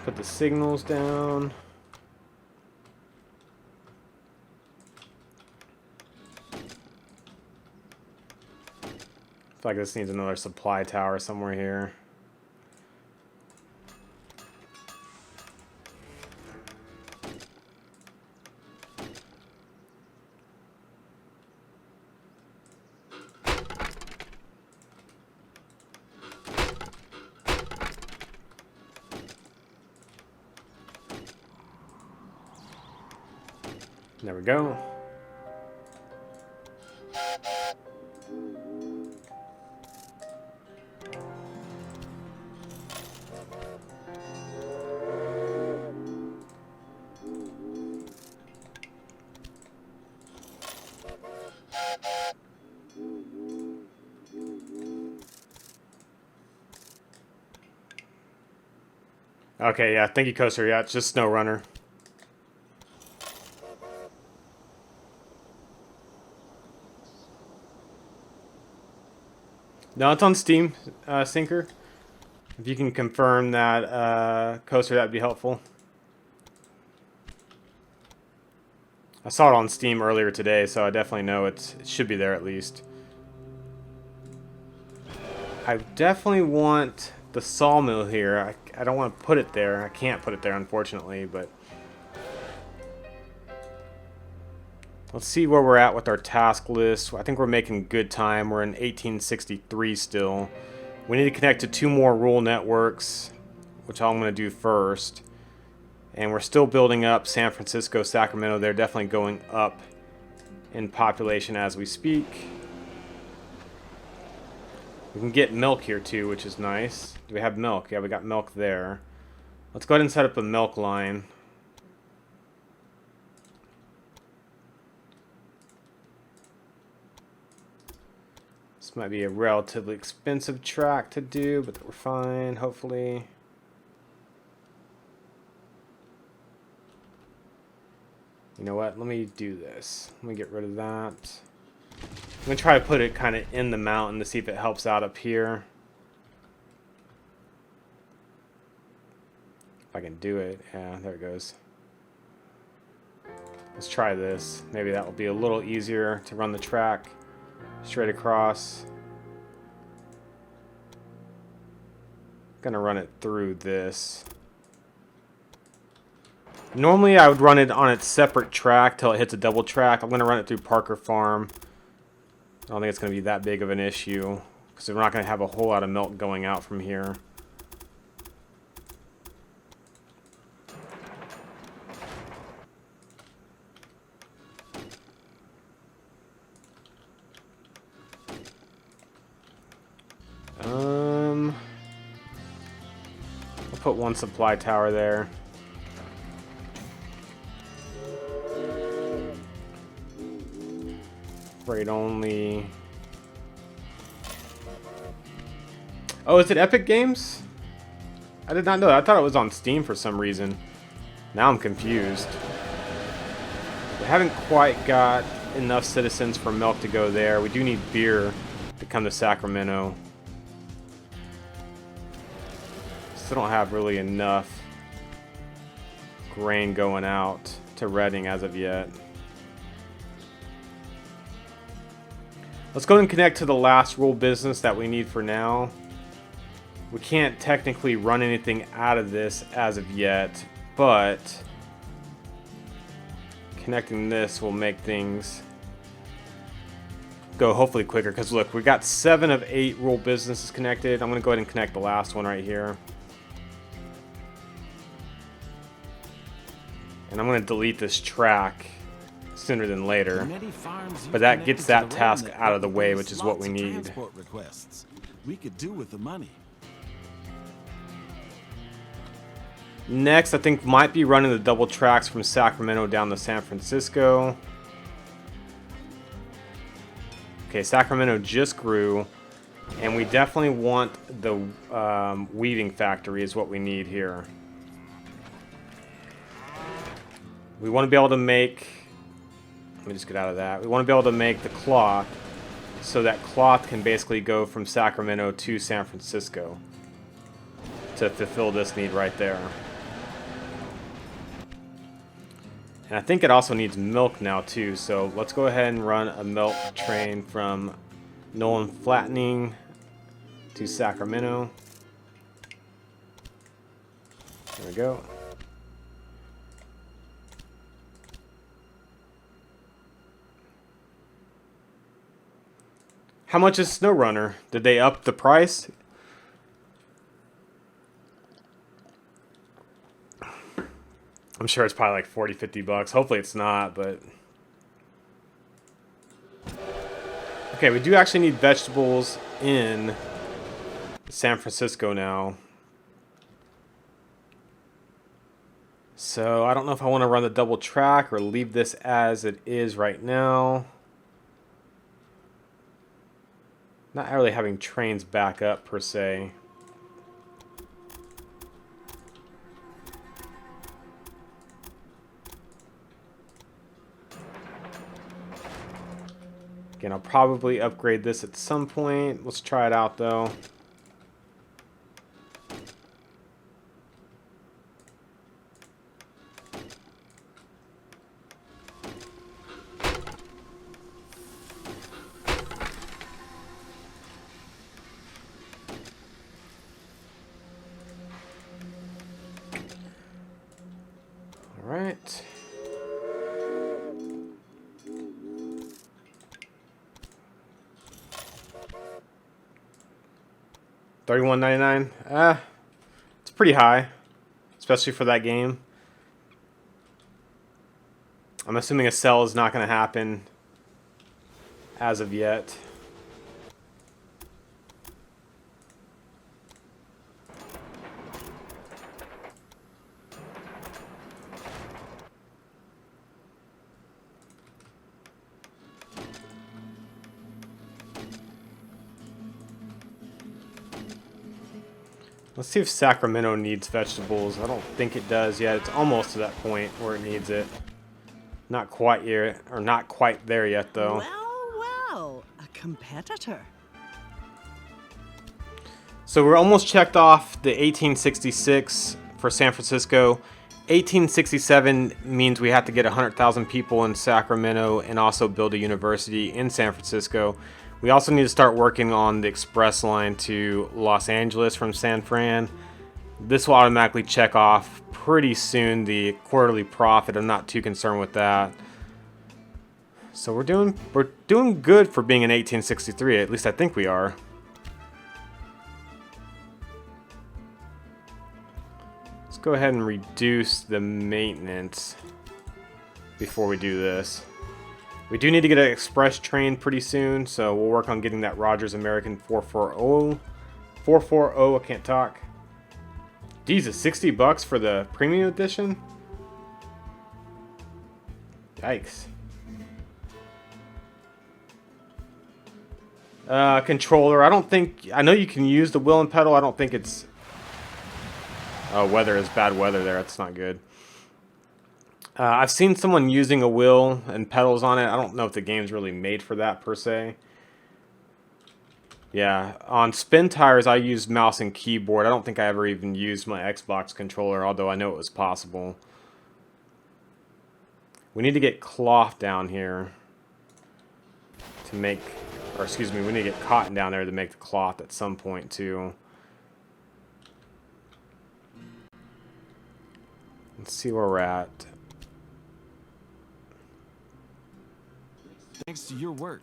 Put the signals down. I feel like this needs another supply tower somewhere here. There we go. Okay, yeah, thank you, Corsair. Yeah, it's just SnowRunner. No, it's on Steam, Sinker. If you can confirm that, Corsair, that'd be helpful. I saw it on Steam earlier today, so I definitely know it should be there at least. I definitely want the sawmill here. I don't want to put it there. I can't put it there, unfortunately, but let's see where we're at with our task list. I think we're making good time. We're in 1863 still. We need to connect to 2 more rural networks, which I'm going to do first. And we're still building up San Francisco, Sacramento. They're definitely going up in population as we speak. We can get milk here too, which is nice. Do we have milk? Yeah, we got milk there. Let's go ahead and set up a milk line. This might be a relatively expensive track to do, but we're fine, hopefully. You know what? Let me do this. Let me get rid of that. I'm going to try to put it kind of in the mountain to see if it helps out up here. If I can do it. Yeah, there it goes. Let's try this. Maybe that will be a little easier to run the track straight across. I'm going to run it through this. Normally I would run it on its separate track till it hits a double track. I'm going to run it through Parker Farm. I don't think it's going to be that big of an issue because we're not going to have a whole lot of milk going out from here. I'll put 1 supply tower there. Freight only. Oh, is it Epic Games? I did not know that. I thought it was on Steam for some reason. Now I'm confused. We haven't quite got enough citizens for milk to go there. We do need beer to come to Sacramento. Still don't have really enough grain going out to Reading as of yet. Let's go and connect to the last rural business that we need for now. We can't technically run anything out of this as of yet, but connecting this will make things go hopefully quicker, because look, we got 7 of 8 rural businesses connected. I'm going to go ahead and connect the last one right here. And I'm going to delete this track sooner than later. But that gets that task out of the way, which is what we need. We could do with the money. Next, I think might be running the double tracks from Sacramento down to San Francisco. Okay, Sacramento just grew, and we definitely want the weaving factory is what we need here. We want to be able to make, let me just get out of that. We want to be able to make the cloth, so that cloth can basically go from Sacramento to San Francisco to fulfill this need right there. And I think it also needs milk now too, so let's go ahead and run a milk train from Nolan Flattening to Sacramento. There we go. How much is SnowRunner? Did they up the price? I'm sure it's probably like 40, 50 bucks. Hopefully it's not, but... Okay, we do actually need vegetables in San Francisco now. So I don't know if I want to run the double track or leave this as it is right now. Not really having trains back up per se. Again, I'll probably upgrade this at some point. Let's try it out though. All right. $31.99. It's pretty high, especially for that game. I'm assuming a sell is not going to happen as of yet. Let's see if Sacramento needs vegetables. I don't think it does yet. It's almost to that point where it needs it. Not quite yet, or not quite there yet, though. Well, a competitor. So we're almost checked off the 1866 for San Francisco. 1867 means we have to get 100,000 people in Sacramento and also build a university in San Francisco. We also need to start working on the express line to Los Angeles from San Fran. This will automatically check off pretty soon the quarterly profit. I'm not too concerned with that. So we're doing good for being in 1863. At least I think we are. Let's go ahead and reduce the maintenance before we do this. We do need to get an express train pretty soon, so we'll work on getting that Rogers American 440. 440, I can't talk. Jesus, 60 bucks for the premium edition? Yikes. Controller, I know you can use the wheel and pedal. I don't think it's... Oh, weather is bad weather there. That's not good. I've seen someone using a wheel and pedals on it. I don't know if the game's really made for that per se. Yeah, on spin tires I use mouse and keyboard. I don't think I ever even used my Xbox controller, although I know it was possible. We need to get cloth down here to make, or excuse me, we need to get cotton down there to make the cloth at some point too. Let's see where we're at. Thanks to your work,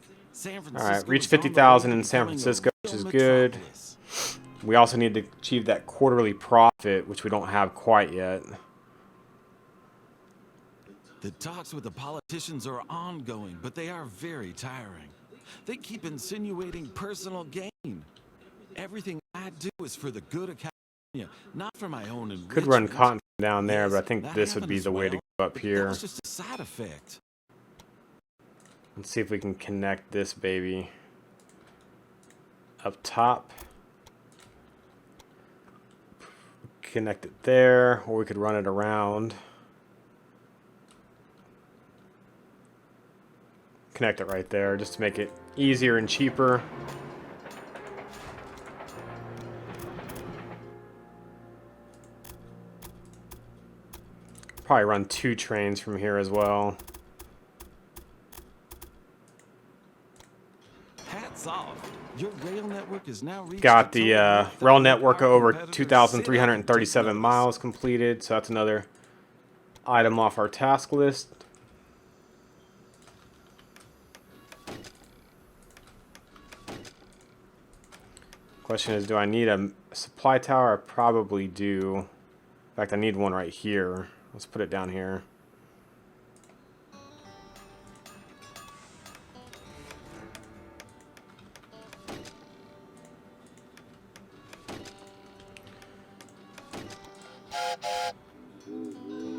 All right, reach 50,000 in San Francisco, which is good. We also need to achieve that quarterly profit, which we don't have quite yet. The talks with the politicians are ongoing, but they are very tiring. They keep insinuating personal gain. Everything I do is for the good of California, not for my own enrichment. Could run cotton down there, but I think this would be the way to go up here. That's just a side effect. Let's see if we can connect this baby up top. Connect it there, or we could run it around. Connect it right there just to make it easier and cheaper. Probably run 2 trains from here as well. Hats off. Your rail network is now Got the rail network over 2,337 miles completed, so that's another item off our task list. Question is, do I need a supply tower? I probably do. In fact, I need one right here. Let's put it down here.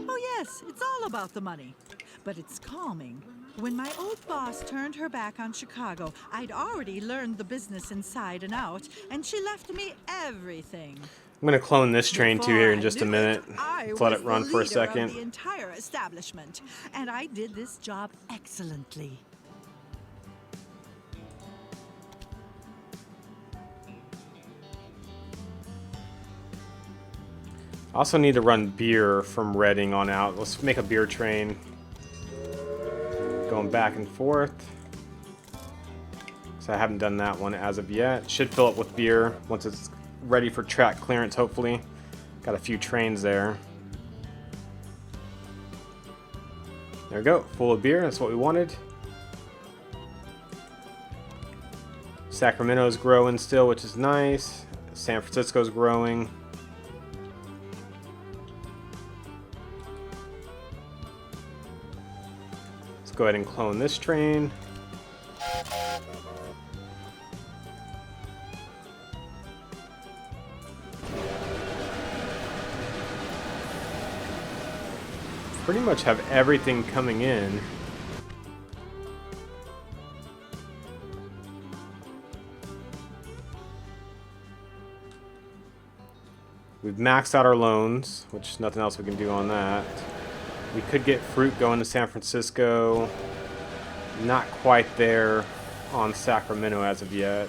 Oh yes, it's all about the money. But it's calming. When my old boss turned her back on Chicago, I'd already learned the business inside and out, and she left me everything. I'm going to clone this train too here in just a minute. I Let's let was it run the for a leader of second. the entire establishment, and I did this job excellently. I also need to run beer from Reading on out. Let's make a beer train. Going back and forth. So I haven't done that one as of yet. Should fill up with beer once it's ready for track clearance, hopefully. Got a few trains there. There we go, full of beer. That's what we wanted. Sacramento's growing still, which is nice. San Francisco's growing. Let's go ahead and clone this train. Pretty much have everything coming in. We've maxed out our loans, which nothing else we can do on that. We could get fruit going to San Francisco. Not quite there on Sacramento as of yet.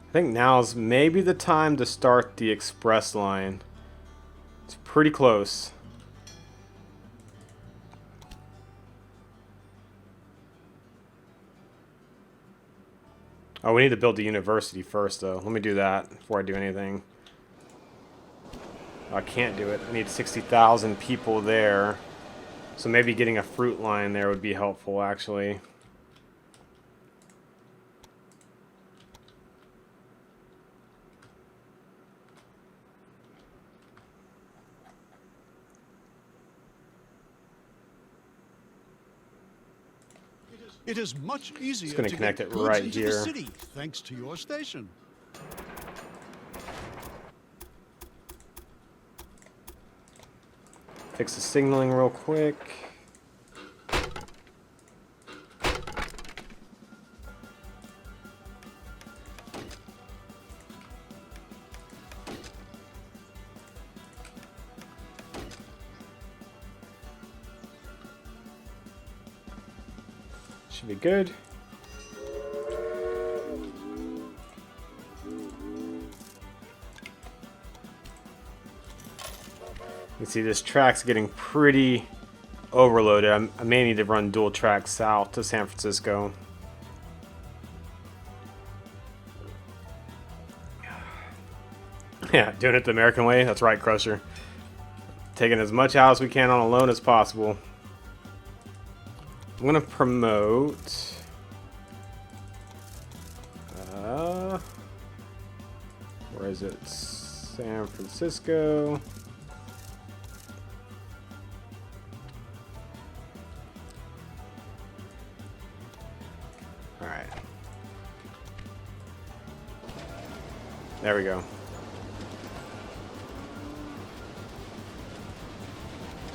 I think now's maybe the time to start the express line. It's pretty close. Oh, we need to build the university first, though. Let me do that before I do anything. Oh, I can't do it. I need 60,000 people there. So maybe getting a fruit line there would be helpful, actually. It is much easier Just gonna to connect get it goods right into here. the city thanks to your station. Fix the signaling real quick. Should be good. You see this track's getting pretty overloaded. I may need to run dual track south to San Francisco. Yeah, doing it the American way. That's right, Crusher. Taking as much out as we can on a loan as possible. I'm going to promote... where is it? San Francisco. All right. There we go.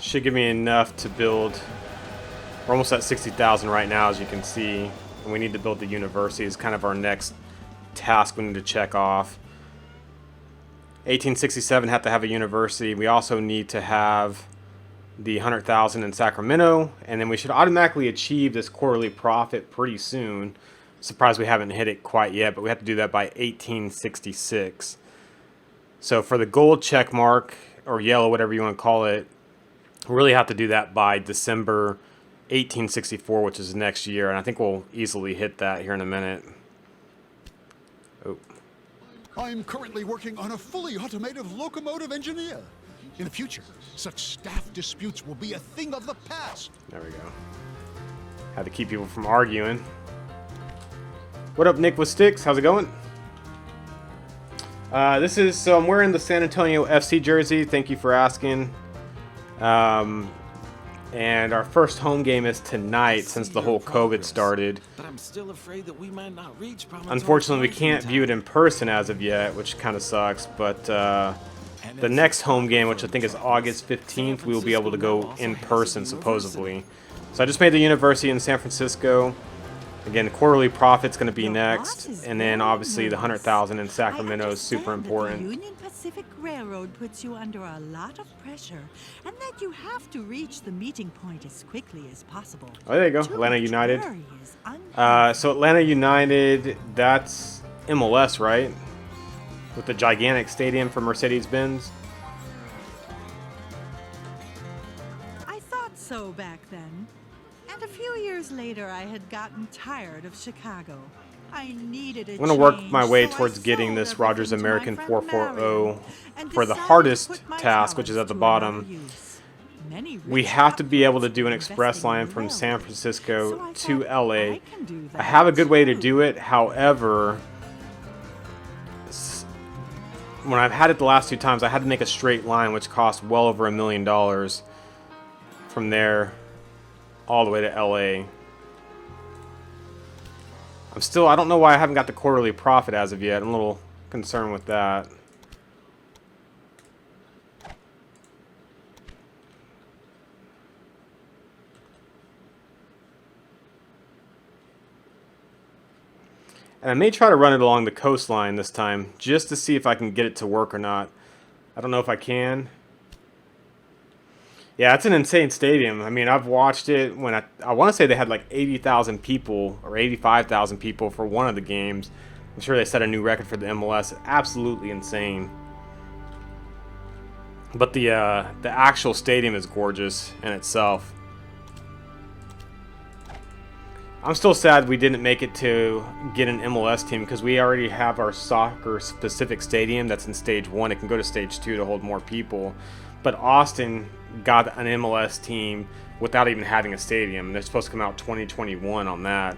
Should give me enough to build. We're almost at 60,000 right now, as you can see. And we need to build the university. Is kind of our next task we need to check off. 1867 have to have a university. We also need to have the 100,000 in Sacramento, and then we should automatically achieve this quarterly profit pretty soon. Surprised we haven't hit it quite yet, but we have to do that by 1866. So for the gold check mark, or yellow, whatever you want to call it, we really have to do that by December 1864, which is next year, and I think we'll easily hit that here in a minute. Oh. I'm currently working on a fully automated locomotive engineer. In the future, such staff disputes will be a thing of the past. There we go. Had to keep people from arguing. What up, Nick with Sticks? How's it going? So I'm wearing the San Antonio FC jersey. Thank you for asking. And our first home game is tonight since the whole COVID started. But I'm still afraid that we might not reach Promontory. Unfortunately, we can't view it in person as of yet, which kind of sucks. But the next home game, which I think is August 15th, we will be able to go in person, supposedly. So I just made the university in San Francisco. Again, the quarterly profit's going to be next, and then obviously the 100,000 in Sacramento is super important. The Union Pacific Railroad puts you under a lot of pressure, and that you have to reach the meeting point as quickly as possible. Oh, there you go, Atlanta United. So Atlanta United, that's MLS, right? With the gigantic stadium for Mercedes-Benz. I thought so back then. And a few years later, I had gotten tired of Chicago. I needed a I'm going to work my way so towards I getting sold this everything Rogers to my American friend 440 Marion, and for the decided to hardest put my task, which is at the talents to bottom. another use. Many We rich have to be able to do an capitalists express invested in line the from railroad. San Francisco So I to thought, LA. I can do I that have a good way to too. do it. However, when I've had it the last two times, I had to make a straight line, which cost well over $1 million from there all the way to LA. I don't know why I haven't got the quarterly profit as of yet. I'm a little concerned with that. And I may try to run it along the coastline this time, just to see if I can get it to work or not. I don't know if I can. Yeah, it's an insane stadium. I mean, I've watched it when I want to say they had like 80,000 people or 85,000 people for one of the games. I'm sure they set a new record for the MLS. Absolutely insane. But the actual stadium is gorgeous in itself. I'm still sad we didn't make it to get an MLS team because we already have our soccer-specific stadium that's in Stage 1. It can go to Stage 2 to hold more people. But Austin got an MLS team without even having a stadium. They're supposed to come out 2021 on that.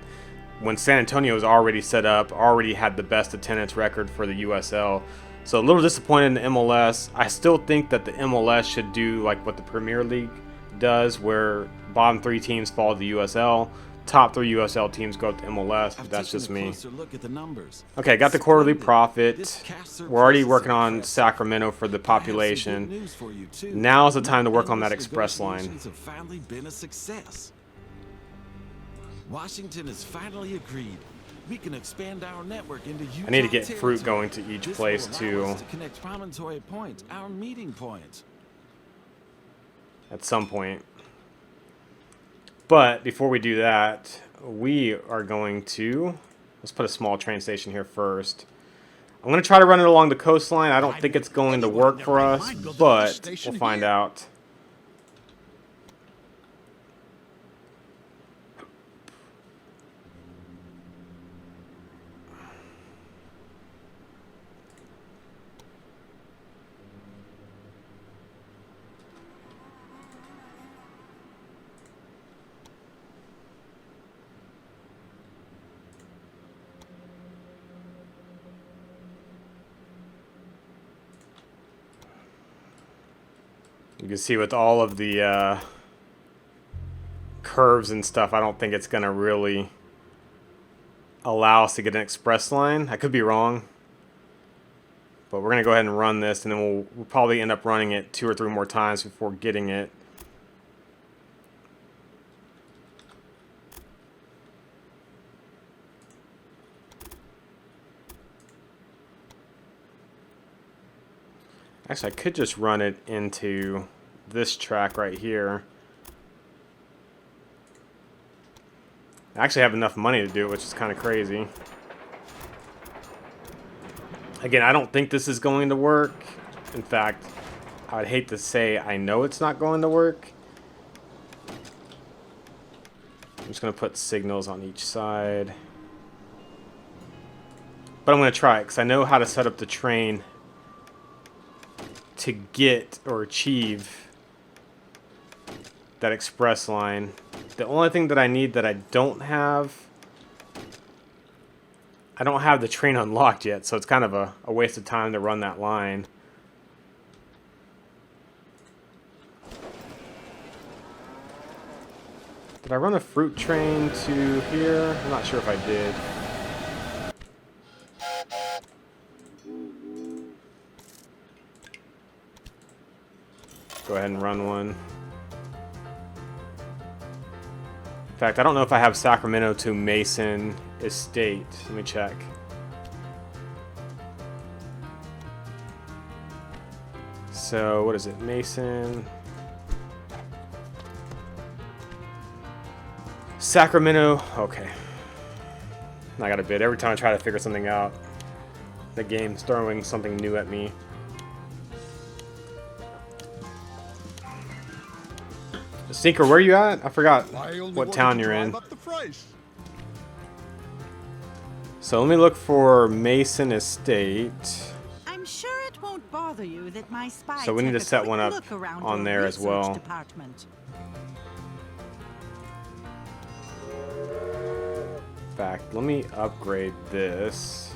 When San Antonio was already set up, already had the best attendance record for the USL. So a little disappointed in the MLS. I still think that the MLS should do like what the Premier League does, where bottom 3 teams follow the USL. Top 3 USL teams go to MLS, but that's just me. Okay, got the quarterly profit. We're already working on Sacramento for the population. Now is the time to work on that express line. Washington has finally agreed. We can expand our network into Utah I need to get territory. fruit going to each This place will allow too us to connect Promontory Point, our meeting point. at some point. But before we do that, we are going to, let's put a small train station here first. I'm going to try to run it along the coastline. I don't think it's going to work for us, but we'll find out. You can see with all of the curves and stuff, I don't think it's going to really allow us to get an express line. I could be wrong. But we're going to go ahead and run this, and then we'll probably end up running it 2 or 3 more times before getting it. Actually, I could just run it into this track right here. I actually have enough money to do it, which is kind of crazy. Again, I don't think this is going to work. In fact, I would hate to say I know it's not going to work. I'm just going to put signals on each side. But I'm going to try it because I know how to set up the train to get or achieve that express line. The only thing that I need that I don't have the train unlocked yet, so it's kind of a waste of time to run that line. Did I run a fruit train to here? I'm not sure if I did. Go ahead and run one. In fact, I don't know if I have Sacramento to Mason Estate. Let me check. So, what is it? Mason. Sacramento. Okay. I got a bid. Every time I try to figure something out, the game's throwing something new at me. Stinker, where are you at? I forgot what town you're in. So let me look for Mason Estate. I'm sure it won't bother you that my spy So we need to took a set quick one up look around on your there as research well. department. In fact, let me upgrade this.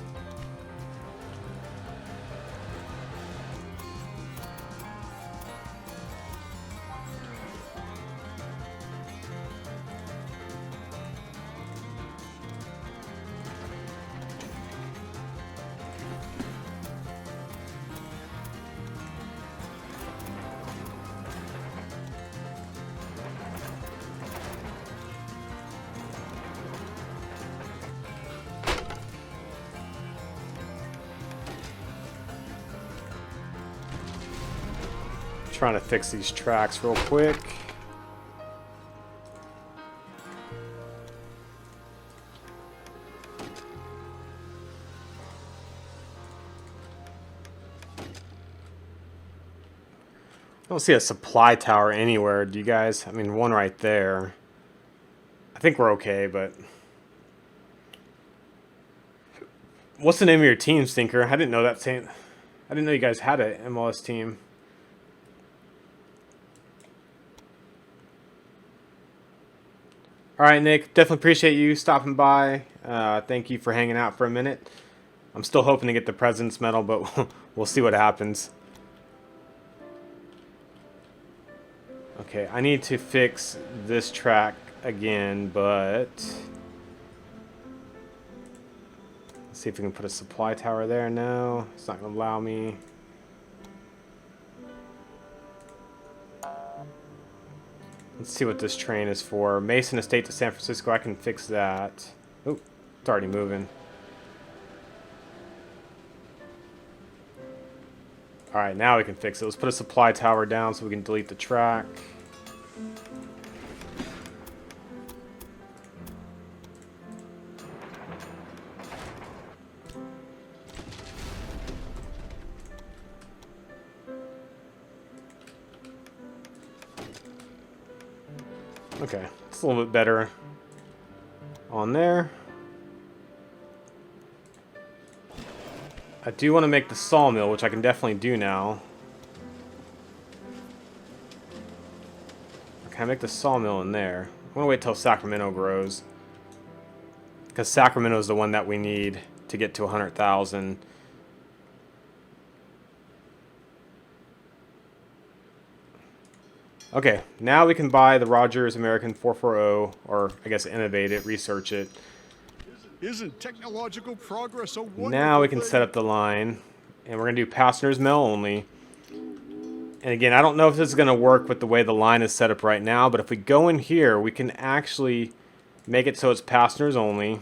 Trying to fix these tracks real quick. I don't see a supply tower anywhere. Do you guys? I mean, one right there. I think we're okay, but what's the name of your team, Stinker? I didn't know that. I didn't know you guys had an MLS team. All right, Nick, definitely appreciate you stopping by. Thank you for hanging out for a minute. I'm still hoping to get the President's Medal, but we'll see what happens. Okay, I need to fix this track again, but let's see if we can put a supply tower there. No, it's not going to allow me. Let's see what this train is for. Mason Estate to San Francisco. I can fix that. Oh, it's already moving. Alright, now we can fix it. Let's put a supply tower down so we can delete the track. Okay, it's a little bit better on there. I do want to make the sawmill, which I can definitely do now. Can I make the sawmill in there? I'm going to wait till Sacramento grows, because Sacramento is the one that we need to get to 100,000. Okay, now we can buy the Rogers American 440, or I guess innovate it, research it. Isn't technological progress a wonderful Now we can thing? set up the line, and we're going to do passengers mail only. And again, I don't know if this is going to work with the way the line is set up right now, but if we go in here, we can actually make it so it's passengers only.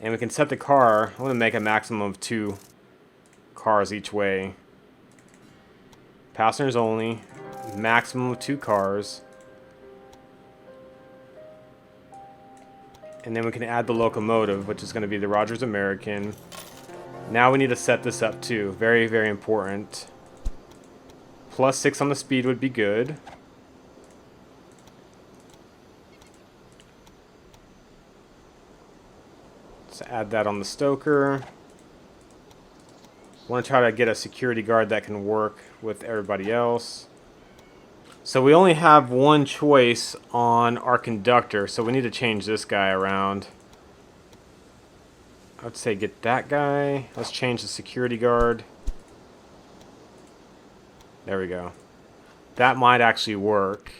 And we can set the car, I'm going to make a maximum of 2 cars each way. Passengers only, maximum of 2 cars. And then we can add the locomotive, which is going to be the Rogers American. Now we need to set this up too. Very, very important. +6 on the speed would be good. Let's add that on the stoker. Want to try to get a security guard that can work with everybody else. So we only have one choice on our conductor, so we need to change this guy around. I would say get that guy. Let's change the security guard. There we go. That might actually work.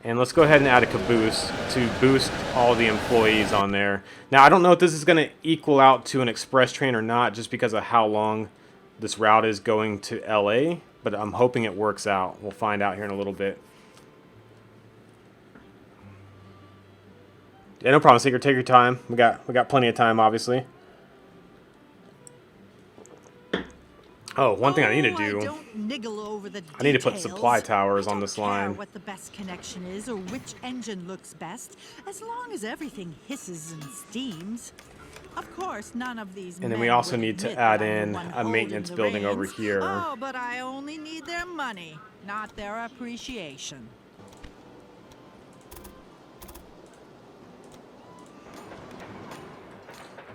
And let's go ahead and add a caboose to boost all the employees on there. Now, I don't know if this is going to equal out to an express train or not, just because of how long this route is going to LA, but I'm hoping it works out. We'll find out here in a little bit. Yeah, no problem, Secret. Take your time. We got plenty of time, obviously. Oh, one thing I need to do. I don't niggle over the I need to put details. supply towers I on don't this care line. what the best connection is or which engine looks best, as long as everything hisses and steams. Of course, none of these. And then we men also would need to admit add that I'm the in one a holding maintenance the building over reins. here. Oh, but I only need their money, not their appreciation.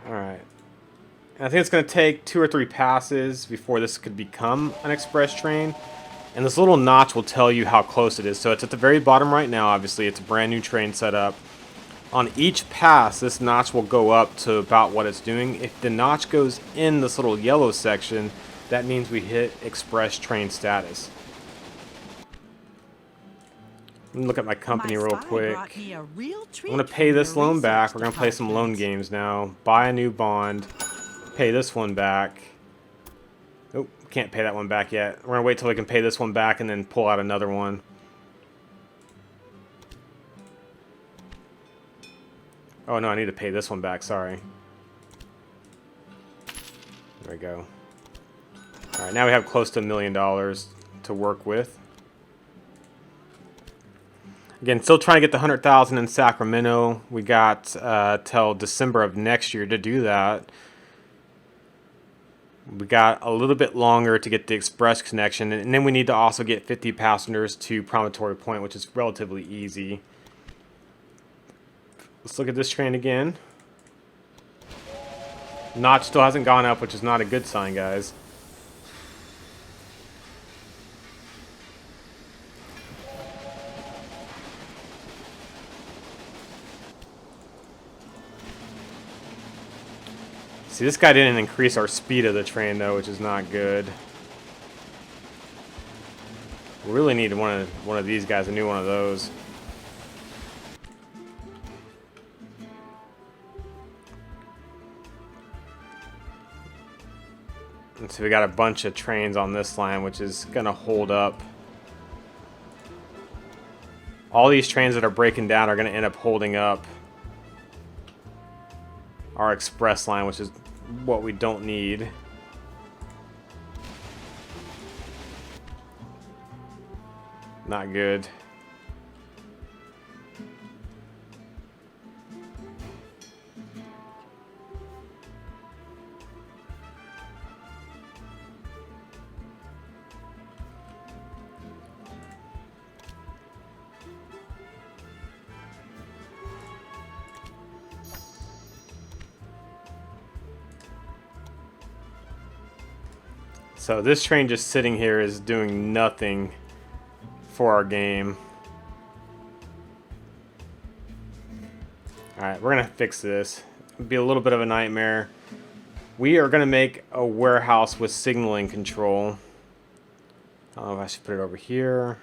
Alright. And I think it's going to take 2 or 3 passes before this could become an express train. And this little notch will tell you how close it is. So it's at the very bottom right now, obviously. It's a brand new train set up. On each pass, this notch will go up to about what it's doing. If the notch goes in this little yellow section, that means we hit express train status. Let me look at my company real quick. I'm going to pay this loan back. We're going to play some loan games now. Buy a new bond. Pay this one back. Oh, can't pay that one back yet. We're going to wait till we can pay this one back and then pull out another one. Oh, no, I need to pay this one back. Sorry. There we go. All right, now we have close to $1 million to work with. Again, still trying to get the 100,000 in Sacramento. We got till December of next year to do that. We got a little bit longer to get the express connection, and then we need to also get 50 passengers to Promontory Point, which is relatively easy. Let's look at this train again. Notch still hasn't gone up, which is not a good sign, guys. See, this guy didn't increase our speed of the train, though, which is not good. We really need one of these guys, a new one of those. And so we got a bunch of trains on this line, which is going to hold up. All these trains that are breaking down are going to end up holding up our express line, which is what we don't need. Not good. So this train just sitting here is doing nothing for our game. Alright, we're going to fix this. It'll be a little bit of a nightmare. We are going to make a warehouse with signaling control. I don't know if I should put it over here.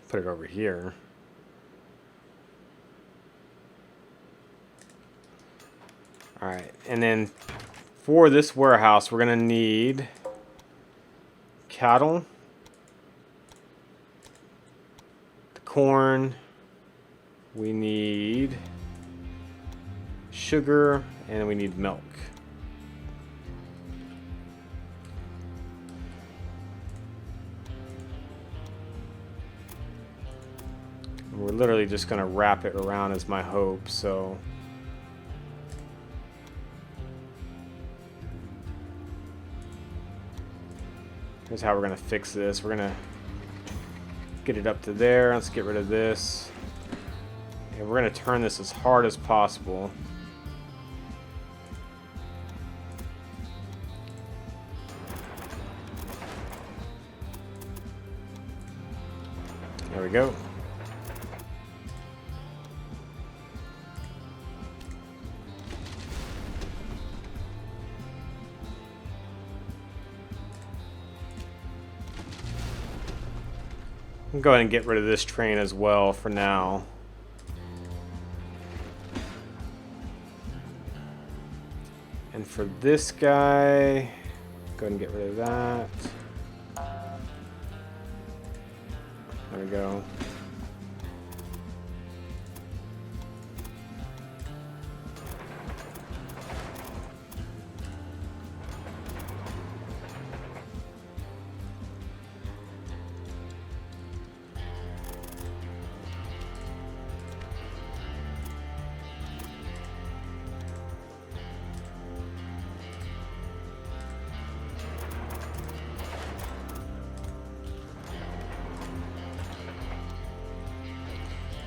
Put it over here. Alright, and then for this warehouse, we're going to need cattle, the corn, we need sugar, and we need milk. And we're literally just going to wrap it around is my hope, so... Here's how we're going to fix this. We're going to get it up to there. Let's get rid of this. And we're going to turn this as hard as possible. There we go. Go ahead and get rid of this train as well for now. And for this guy, go ahead and get rid of that. There we go.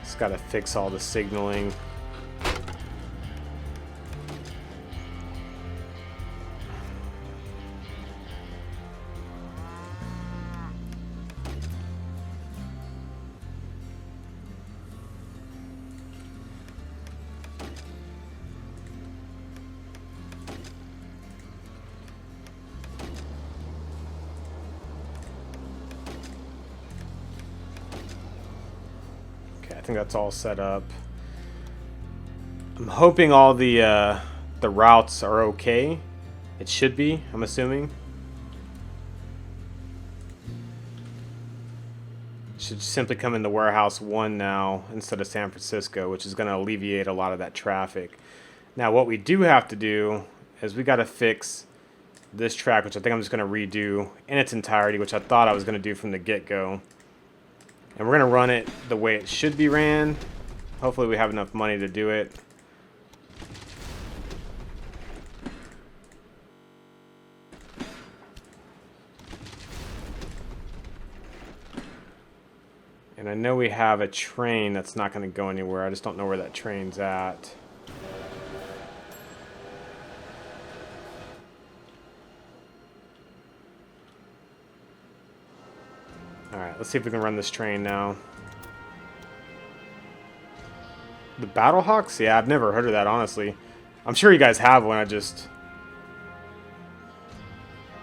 Just gotta fix all the signaling. I think that's all set up. I'm hoping all the routes are okay. It should be, I'm assuming. It should simply come in the warehouse 1 now instead of San Francisco, which is going to alleviate a lot of that traffic. Now what we do have to do is we got to fix this track, which I think I'm just going to redo in its entirety, which I thought I was going to do from the get-go. And we're going to run it the way it should be ran. Hopefully we have enough money to do it. And I know we have a train that's not going to go anywhere. I just don't know where that train's at. Alright, let's see if we can run this train now. The Battlehawks? Yeah, I've never heard of that, honestly. I'm sure you guys have one, I just...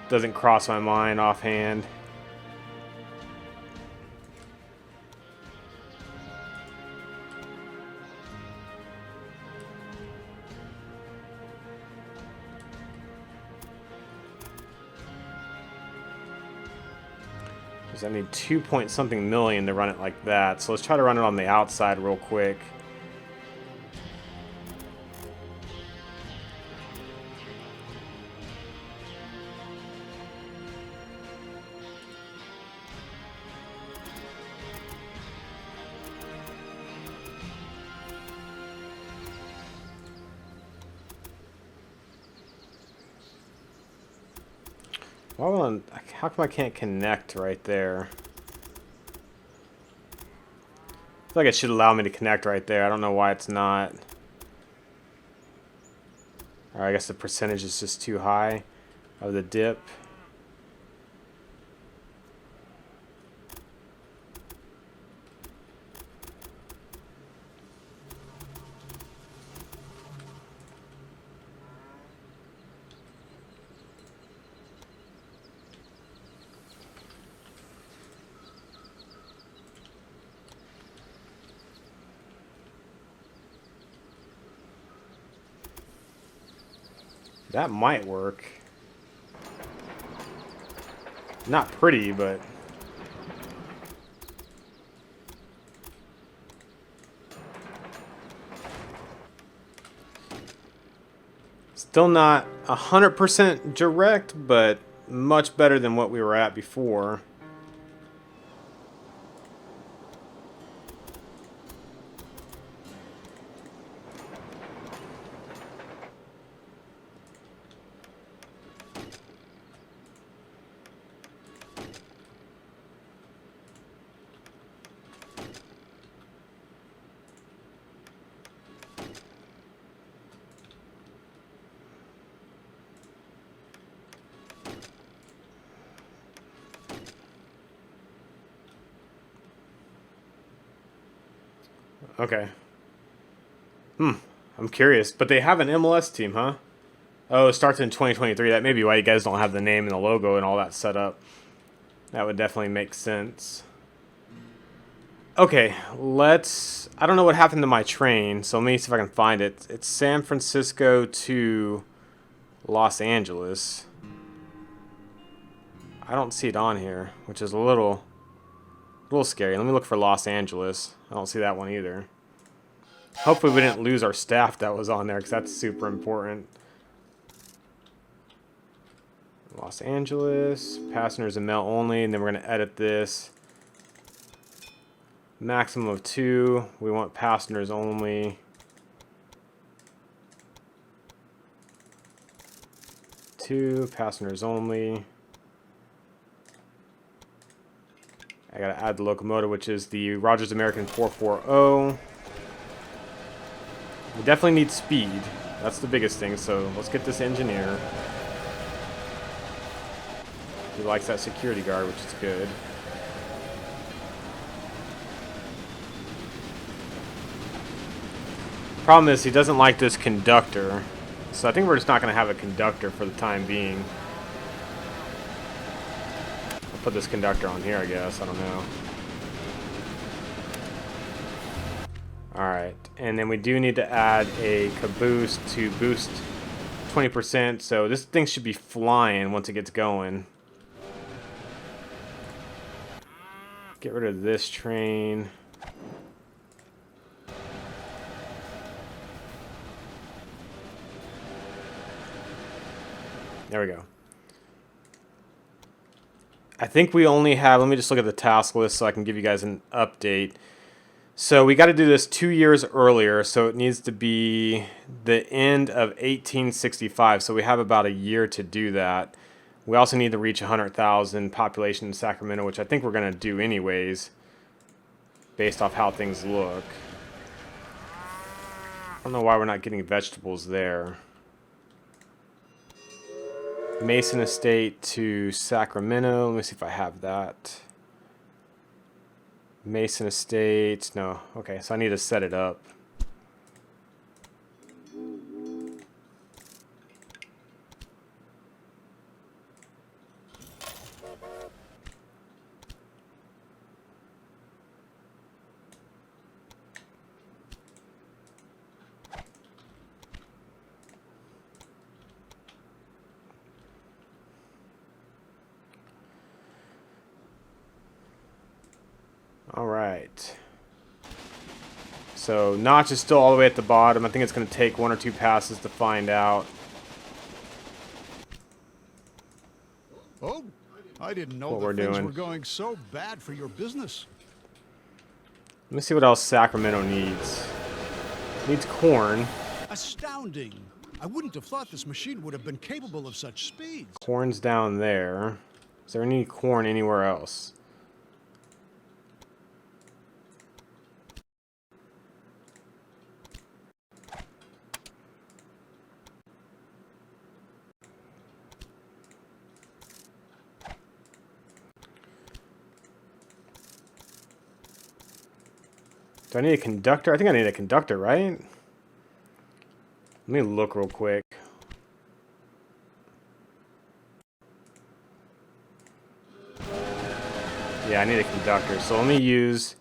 doesn't cross my mind offhand. I need 2 point something million to run it like that. So let's try to run it on the outside real quick. Well, how come I can't connect right there? I feel like it should allow me to connect right there. I don't know why it's not. Or I guess the percentage is just too high of the dip. That might work. Not pretty, but... Still not 100% direct, but much better than what we were at before. Okay. I'm curious. But they have an MLS team, huh? Oh, it starts in 2023. That may be why you guys don't have the name and the logo and all that set up. That would definitely make sense. Okay, let's... I don't know what happened to my train, so let me see if I can find it. It's San Francisco to Los Angeles. I don't see it on here, which is a little scary. Let me look for Los Angeles. I don't see that one either. Hopefully we didn't lose our staff that was on there, because that's super important. Los Angeles, passengers and mail only, and then we're going to edit this. Maximum of 2. We want passengers only. 2 passengers only. I gotta add the locomotive, which is the Rogers American 440. We definitely need speed. That's the biggest thing, so let's get this engineer. He likes that security guard, which is good. Problem is, he doesn't like this conductor. So I think we're just not going to have a conductor for the time being. I'll put this conductor on here, I guess. I don't know. Alright, and then we do need to add a caboose to boost 20%. So this thing should be flying once it gets going. Get rid of this train. There we go. I think we only have, let me just look at the task list so I can give you guys an update. So we got to do this 2 years earlier, so it needs to be the end of 1865. So we have about a year to do that. We also need to reach 100,000 population in Sacramento, which I think we're going to do anyways, based off how things look. I don't know why we're not getting vegetables there. Mason Estate to Sacramento. Let me see if I have that. Mason Estate. No. Okay, so I need to set it up. All right. So notch is still all the way at the bottom. I think it's going to take 1 or 2 passes to find out. Oh, I didn't know What that we're things doing. were going so bad for your business. Let me see what else Sacramento needs. Needs corn. Astounding. I wouldn't have thought this machine would have been capable of such speeds. Corn's down there. Is there any corn anywhere else? Do I need a conductor? I think I need a conductor, right? Let me look real quick. Yeah, I need a conductor. So let me use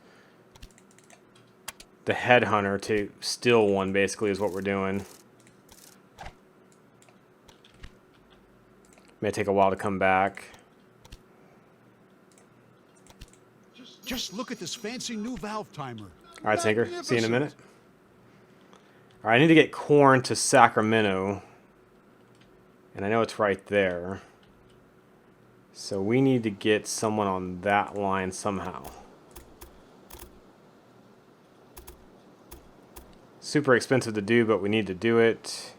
the headhunter to steal one, basically, is what we're doing. May take a while to come back. Just look at this fancy new valve timer. All right, Tinker. See you in a minute. All right, I need to get corn to Sacramento. And I know it's right there. So we need to get someone on that line somehow. Super expensive to do, but we need to do it.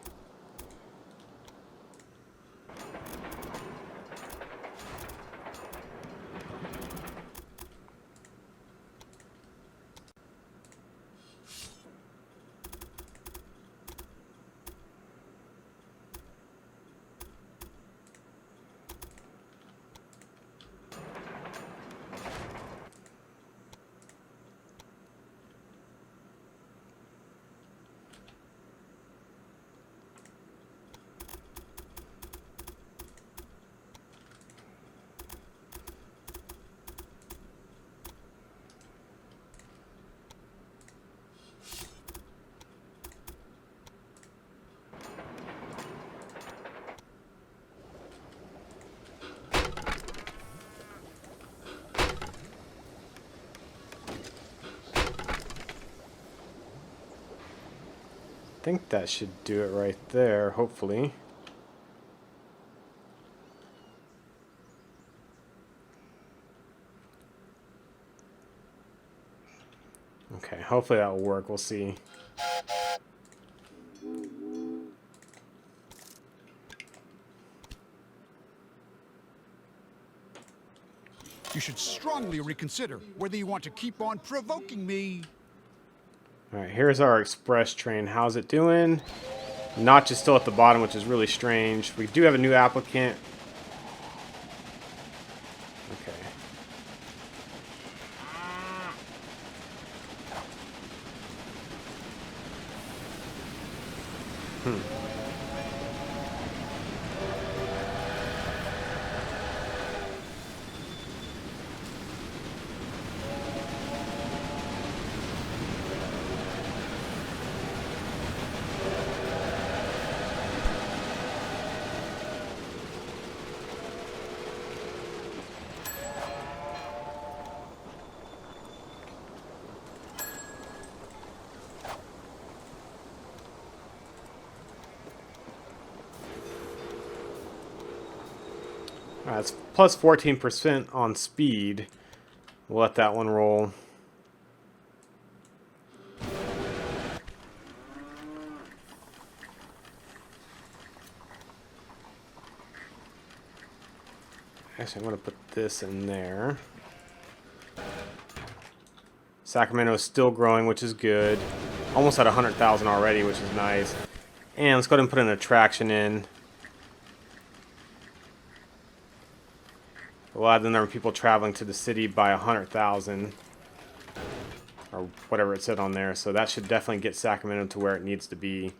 I think that should do it right there, hopefully. Okay, hopefully that will work. We'll see. You should strongly reconsider whether you want to keep on provoking me. All right, here's our express train. How's it doing? Notch is still at the bottom, which is really strange. We do have a new applicant. Okay. It's plus 14% on speed. We'll let that one roll. Actually, I'm going to put this in there. Sacramento is still growing, which is good. Almost at 100,000 already, which is nice. And let's go ahead and put an attraction in. We'll add the number of people traveling to the city by 100,000. Or whatever it said on there. So that should definitely get Sacramento to where it needs to be.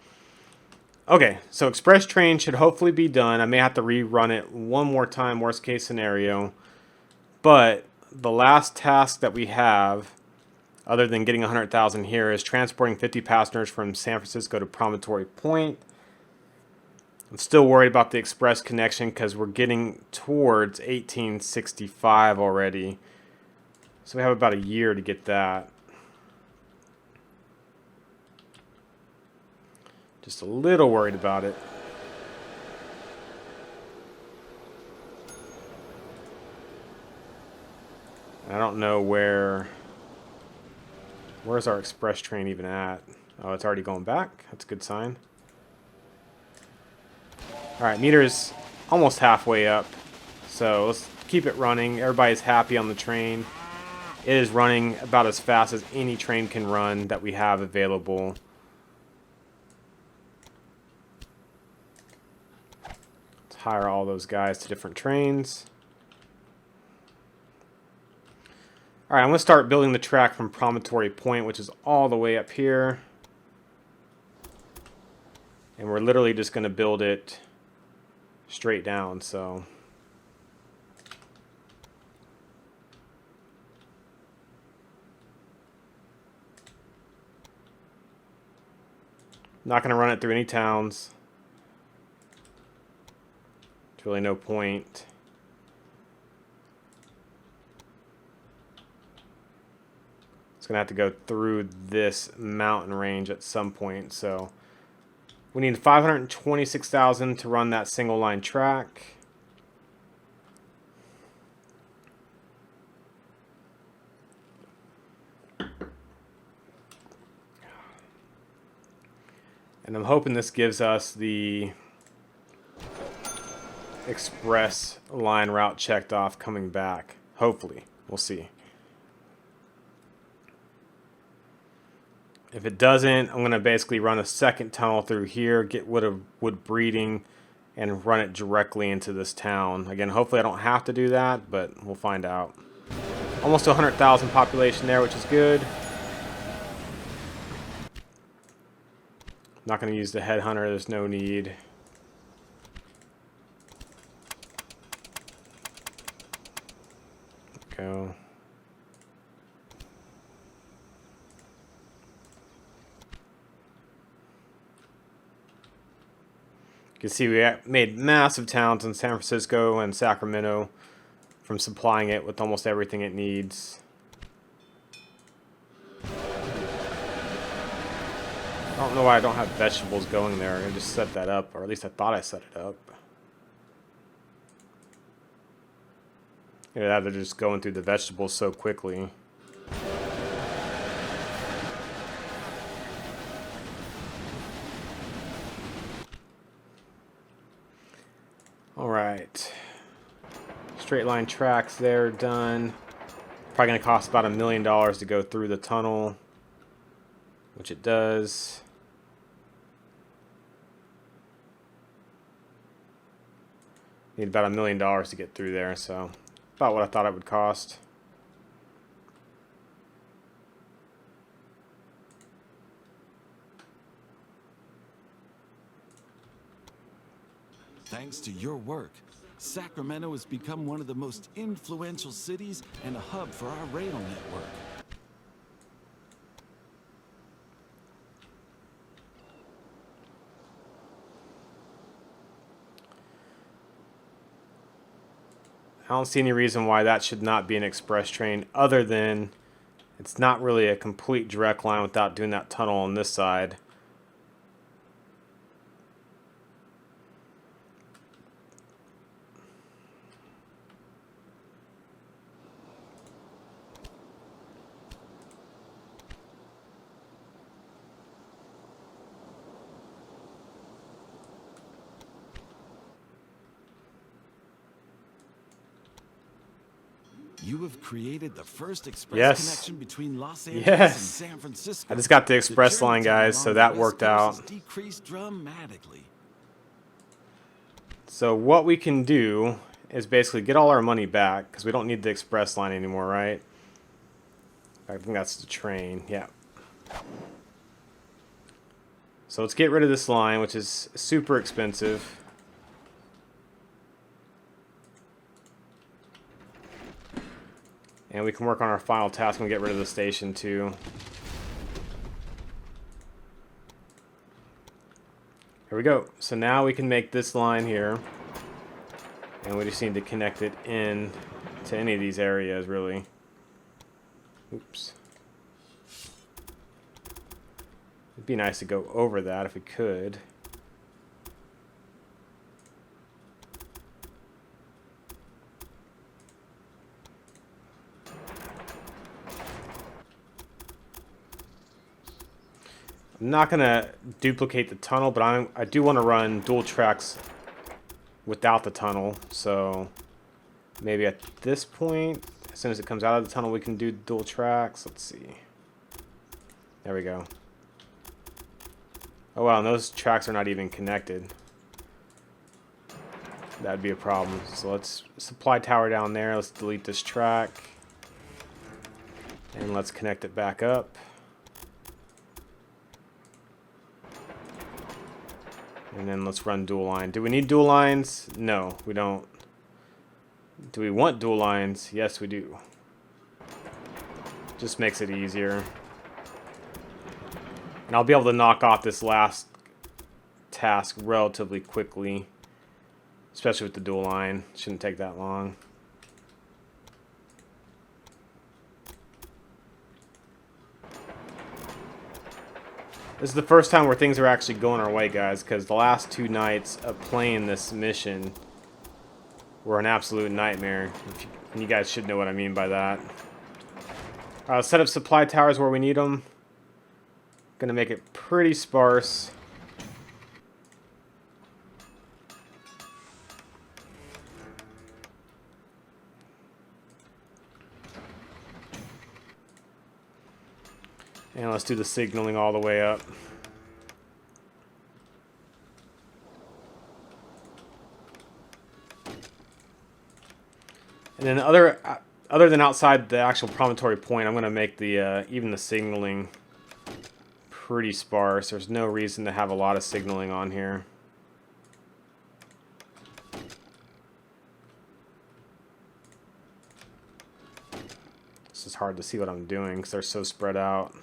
Okay, so express train should hopefully be done. I may have to rerun it one more time, worst case scenario. But the last task that we have, other than getting 100,000 here, is transporting 50 passengers from San Francisco to Promontory Point. I'm still worried about the express connection because we're getting towards 1865 already. So we have about a year to get that. Just a little worried about it. I don't know where's our express train even at? Oh, it's already going back. That's a good sign. Alright, meter's almost halfway up. So let's keep it running. Everybody's happy on the train. It is running about as fast as any train can run that we have available. Let's hire all those guys to different trains. Alright, I'm going to start building the track from Promontory Point, which is all the way up here. And we're literally just going to build it straight down, so not going to run it through any towns. really no point. It's gonna have to go through this mountain range at some point, so we need 526,000 to run that single line track. And I'm hoping this gives us the express line route checked off coming back. Hopefully. We'll see. If it doesn't, I'm going to basically run a second tunnel through here, get rid of wood breeding, and run it directly into this town. Again, hopefully I don't have to do that, but we'll find out. Almost 100,000 population there, which is good. Not going to use the headhunter, there's no need. Go. You can see we made massive towns in San Francisco and Sacramento from supplying it with almost everything it needs. I don't know why I don't have vegetables going there. I just set that up, or at least I thought I set it up. Either that, they're just going through the vegetables so quickly. Alright. Straight line tracks there, done. Probably going to cost about $1 million to go through the tunnel, which it does. Need about $1 million to get through there, so about what I thought it would cost. Thanks to your work, Sacramento has become one of the most influential cities and a hub for our rail network. I don't see any reason why that should not be an express train, other than it's not really a complete direct line without doing that tunnel on this side. You have created the first express connection between Los Angeles and San Francisco. I just got the express line, guys, so that worked out. Decreased dramatically. So what we can do is basically get all our money back, because we don't need the express line anymore, right? I think that's the train, yeah. So let's get rid of this line, which is super expensive. And we can work on our final task and get rid of the station too. Here we go. So now we can make this line here. And we just need to connect it in to any of these areas, really. Oops. It'd be nice to go over that if we could. I'm not going to duplicate the tunnel, but I do want to run dual tracks without the tunnel. So maybe at this point, as soon as it comes out of the tunnel, we can do dual tracks. Let's see. There we go. Oh wow, and those tracks are not even connected. That'd be a problem. So let's supply tower down there. Let's delete this track. And let's connect it back up. And then let's run dual line. Do we need dual lines? No, we don't. Do we want dual lines? Yes, we do. Just makes it easier. And I'll be able to knock off this last task relatively quickly. especially with the dual line. Shouldn't take that long. This is the first time where things are actually going our way, guys, because the last 2 nights of playing this mission were an absolute nightmare. And you guys should know what I mean by that. Set up supply towers where we need them. Gonna make it pretty sparse. And let's do the signaling all the way up. And then other than outside the actual promontory point, I'm going to make the even the signaling pretty sparse. There's no reason to have a lot of signaling on here. This is hard to see what I'm doing because they're so spread out.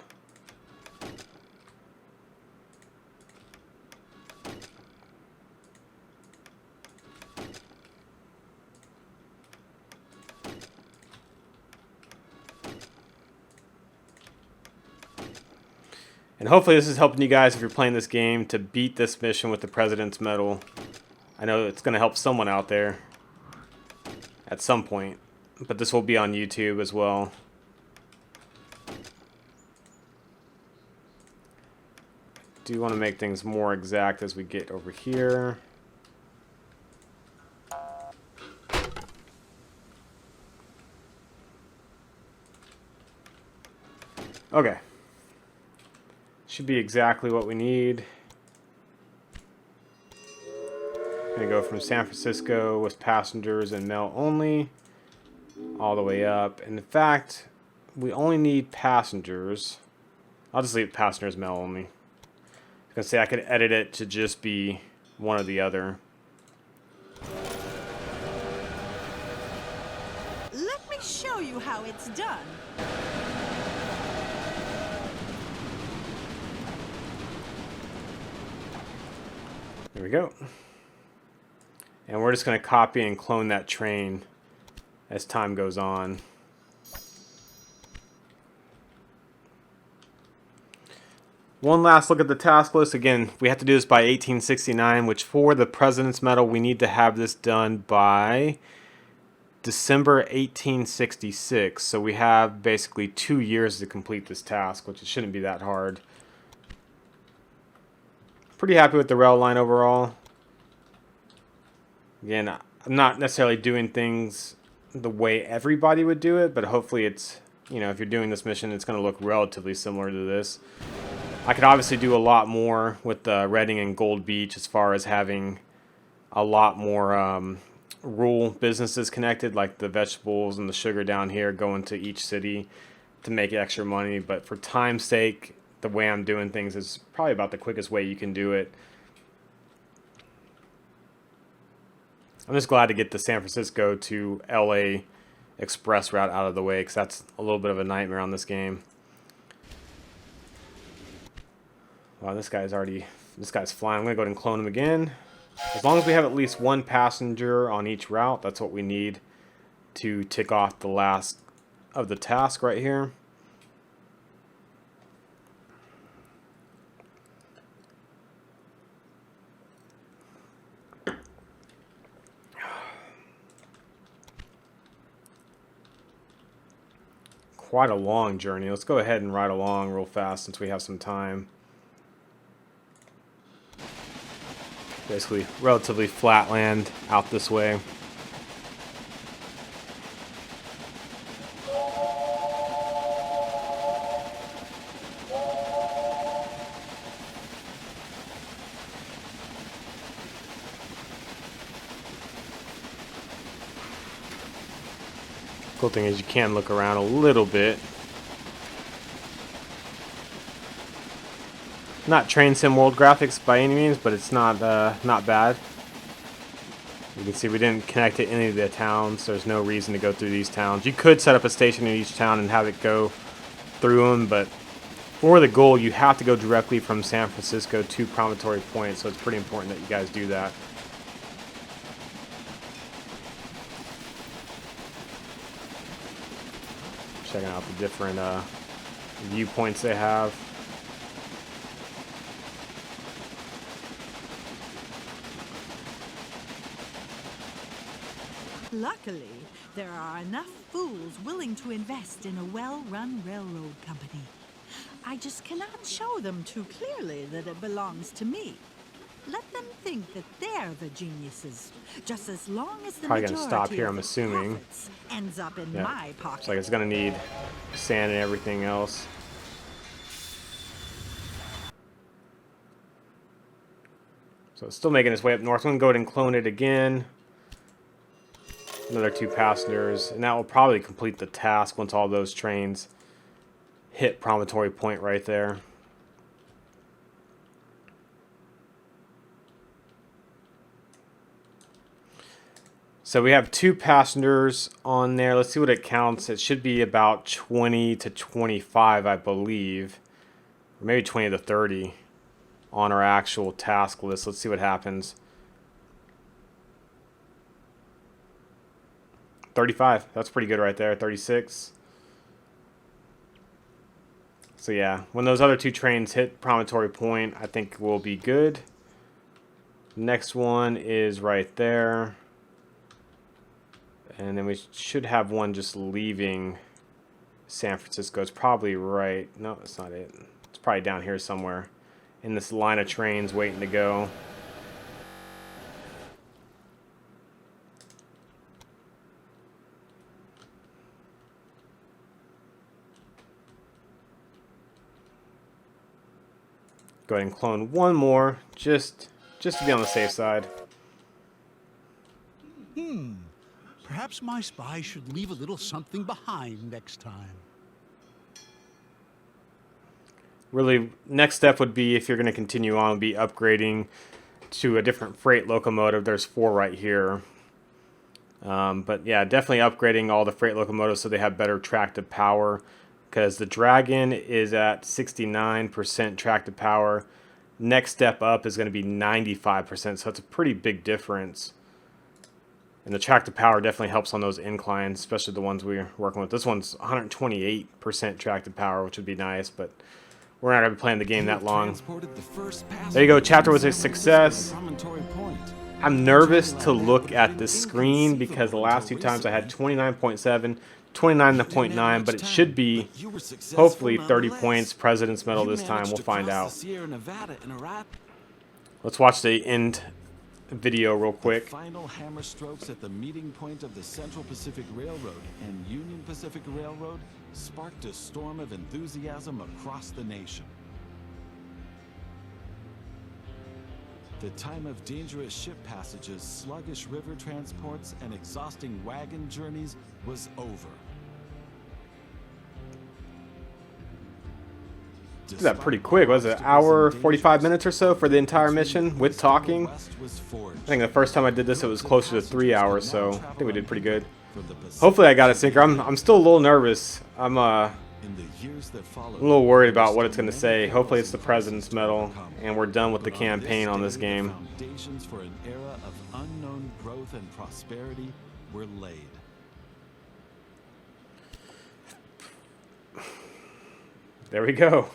And hopefully this is helping you guys if you're playing this game to beat this mission with the President's Medal. I know it's going to help someone out there at some point, but this will be on YouTube as well. Do want to make things more exact as we get over here. Okay. Should be exactly what we need. Gonna go from San Francisco with passengers and mail only all the way up. And in fact, we only need passengers. I'll just leave passengers mail only. I was gonna say I could edit it to just be one or the other. Let me show you how it's done. There we go. And we're just going to copy and clone that train as time goes on. One last look at the task list. Again, we have to do this by 1869, which for the President's Medal, we need to have this done by December 1866. So we have basically 2 years to complete this task, which it shouldn't be that hard. Pretty happy with the rail line overall. Again, I'm not necessarily doing things the way everybody would do it, but hopefully it's, you know, if you're doing this mission, it's going to look relatively similar to this. I could obviously do a lot more with Reading and Gold Beach as far as having a lot more rural businesses connected, like the vegetables and the sugar down here going to each city to make extra money. But for time's sake, the way I'm doing things is probably about the quickest way you can do it. I'm just glad to get the San Francisco to LA express route out of the way, because that's a little bit of a nightmare on this game. Wow, this guy's flying. I'm gonna go ahead and clone him again. As long as we have at least one passenger on each route, that's what we need to tick off the last of the task right here. Quite a long journey. Let's go ahead and ride along real fast since we have some time. Basically, relatively flat land out this way. Cool thing is you can look around a little bit. Not train sim world graphics by any means, but it's not bad. You can see we didn't connect to any of the towns. There's no reason to go through these towns. You could set up a station in each town and have it go through them, but for the goal, you have to go directly from San Francisco to Promontory Point, so it's pretty important that you guys do that. Checking out the different viewpoints they have. Luckily, there are enough fools willing to invest in a well-run railroad company. I just cannot show them too clearly that it belongs to me. Let them think that they're the geniuses, just as long as the Probably gonna majority stop here, of I'm the assuming. profits ends up in Yeah. my pocket. It's like it's gonna need sand and everything else. So it's still making its way up north. I'm gonna go ahead and clone it again. Another 2 passengers, and that will probably complete the task once all those trains hit Promontory Point right there. So we have 2 passengers on there. Let's see what it counts. It should be about 20 to 25, I believe. Or maybe 20 to 30 on our actual task list. Let's see what happens. 35. That's pretty good right there. 36. So yeah, when those other 2 trains hit Promontory Point, I think we'll be good. Next one is right there. And then we should have one just leaving San Francisco. It's probably right. No, that's not it. It's probably down here somewhere in this line of trains waiting to go. Go ahead and clone one more just to be on the safe side. Perhaps my spy should leave a little something behind next time. Really, next step would be, if you're going to continue on, would be upgrading to a different freight locomotive. There's 4 right here. But yeah, definitely upgrading all the freight locomotives so they have better tractive power, because the Dragon is at 69% tractive power. Next step up is going to be 95%, so it's a pretty big difference. And the tractive power definitely helps on those inclines, especially the ones we're working with. This one's 128% tractive power, which would be nice, but we're not going to be playing the game that long. There you go. Chapter was a success. I'm nervous to look at the screen because the last 2 times I had 29.7, 29.9, but it should be hopefully 30 points. President's Medal this time. We'll find out. Let's watch the end video real quick. Final hammer strokes at the meeting point of the Central Pacific Railroad and Union Pacific Railroad sparked a storm of enthusiasm across the nation. The time of dangerous ship passages, sluggish river transports, and exhausting wagon journeys was over. Did that pretty quick. Was it an hour, 45 minutes or so for the entire mission with talking? I think the first time I did this it was closer to 3 hours, so I think we did pretty good. Hopefully I got a sinker. I'm still a little nervous. I'm a little worried about what it's going to say. Hopefully it's the President's Medal and we're done with the campaign on this game. Foundations for an era of unknown growth and prosperity were laid. There we go.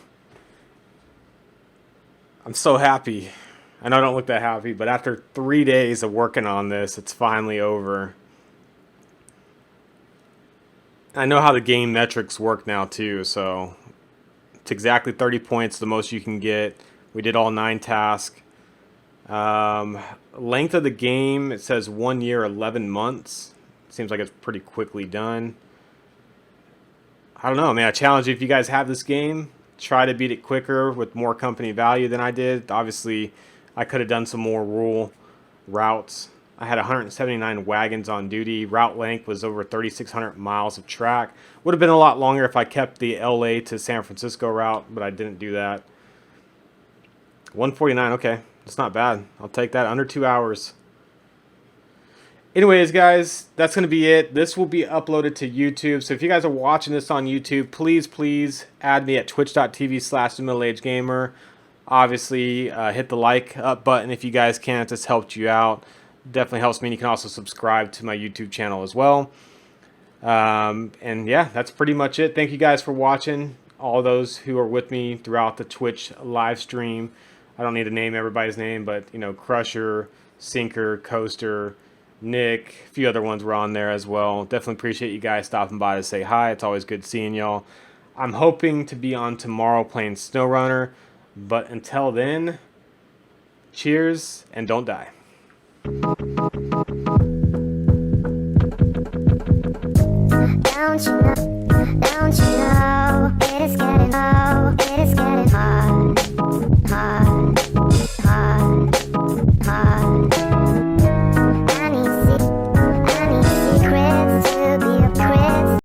I'm so happy. I know I don't look that happy, but after 3 days of working on this, it's finally over. I know how the game metrics work now too, so it's exactly 30 points, the most you can get. We did all 9 tasks. Length of the game, it says 1 year, 11 months. Seems like it's pretty quickly done. I don't know, man. I challenge you, if you guys have this game, try to beat it quicker with more company value than I did. Obviously, I could have done some more rural routes. I had 179 wagons on duty. Route length was over 3,600 miles of track. Would have been a lot longer if I kept the LA to San Francisco route, but I didn't do that. 149, okay. That's not bad. I'll take that. Under 2 hours. Anyways, guys, that's going to be it. This will be uploaded to YouTube. So if you guys are watching this on YouTube, please add me at twitch.tv/themiddleagedgamer. Obviously, hit the like up button if you guys can. If this helped you out, definitely helps me. And you can also subscribe to my YouTube channel as well. And yeah, that's pretty much it. Thank you guys for watching. All those who are with me throughout the Twitch live stream. I don't need to name everybody's name, but you know, Crusher, Sinker, Coaster, Nick, a few other ones were on there as well. Definitely appreciate you guys stopping by to say hi. It's always good seeing y'all. I'm hoping to be on tomorrow playing SnowRunner, but until then, cheers and don't die. Don't you know?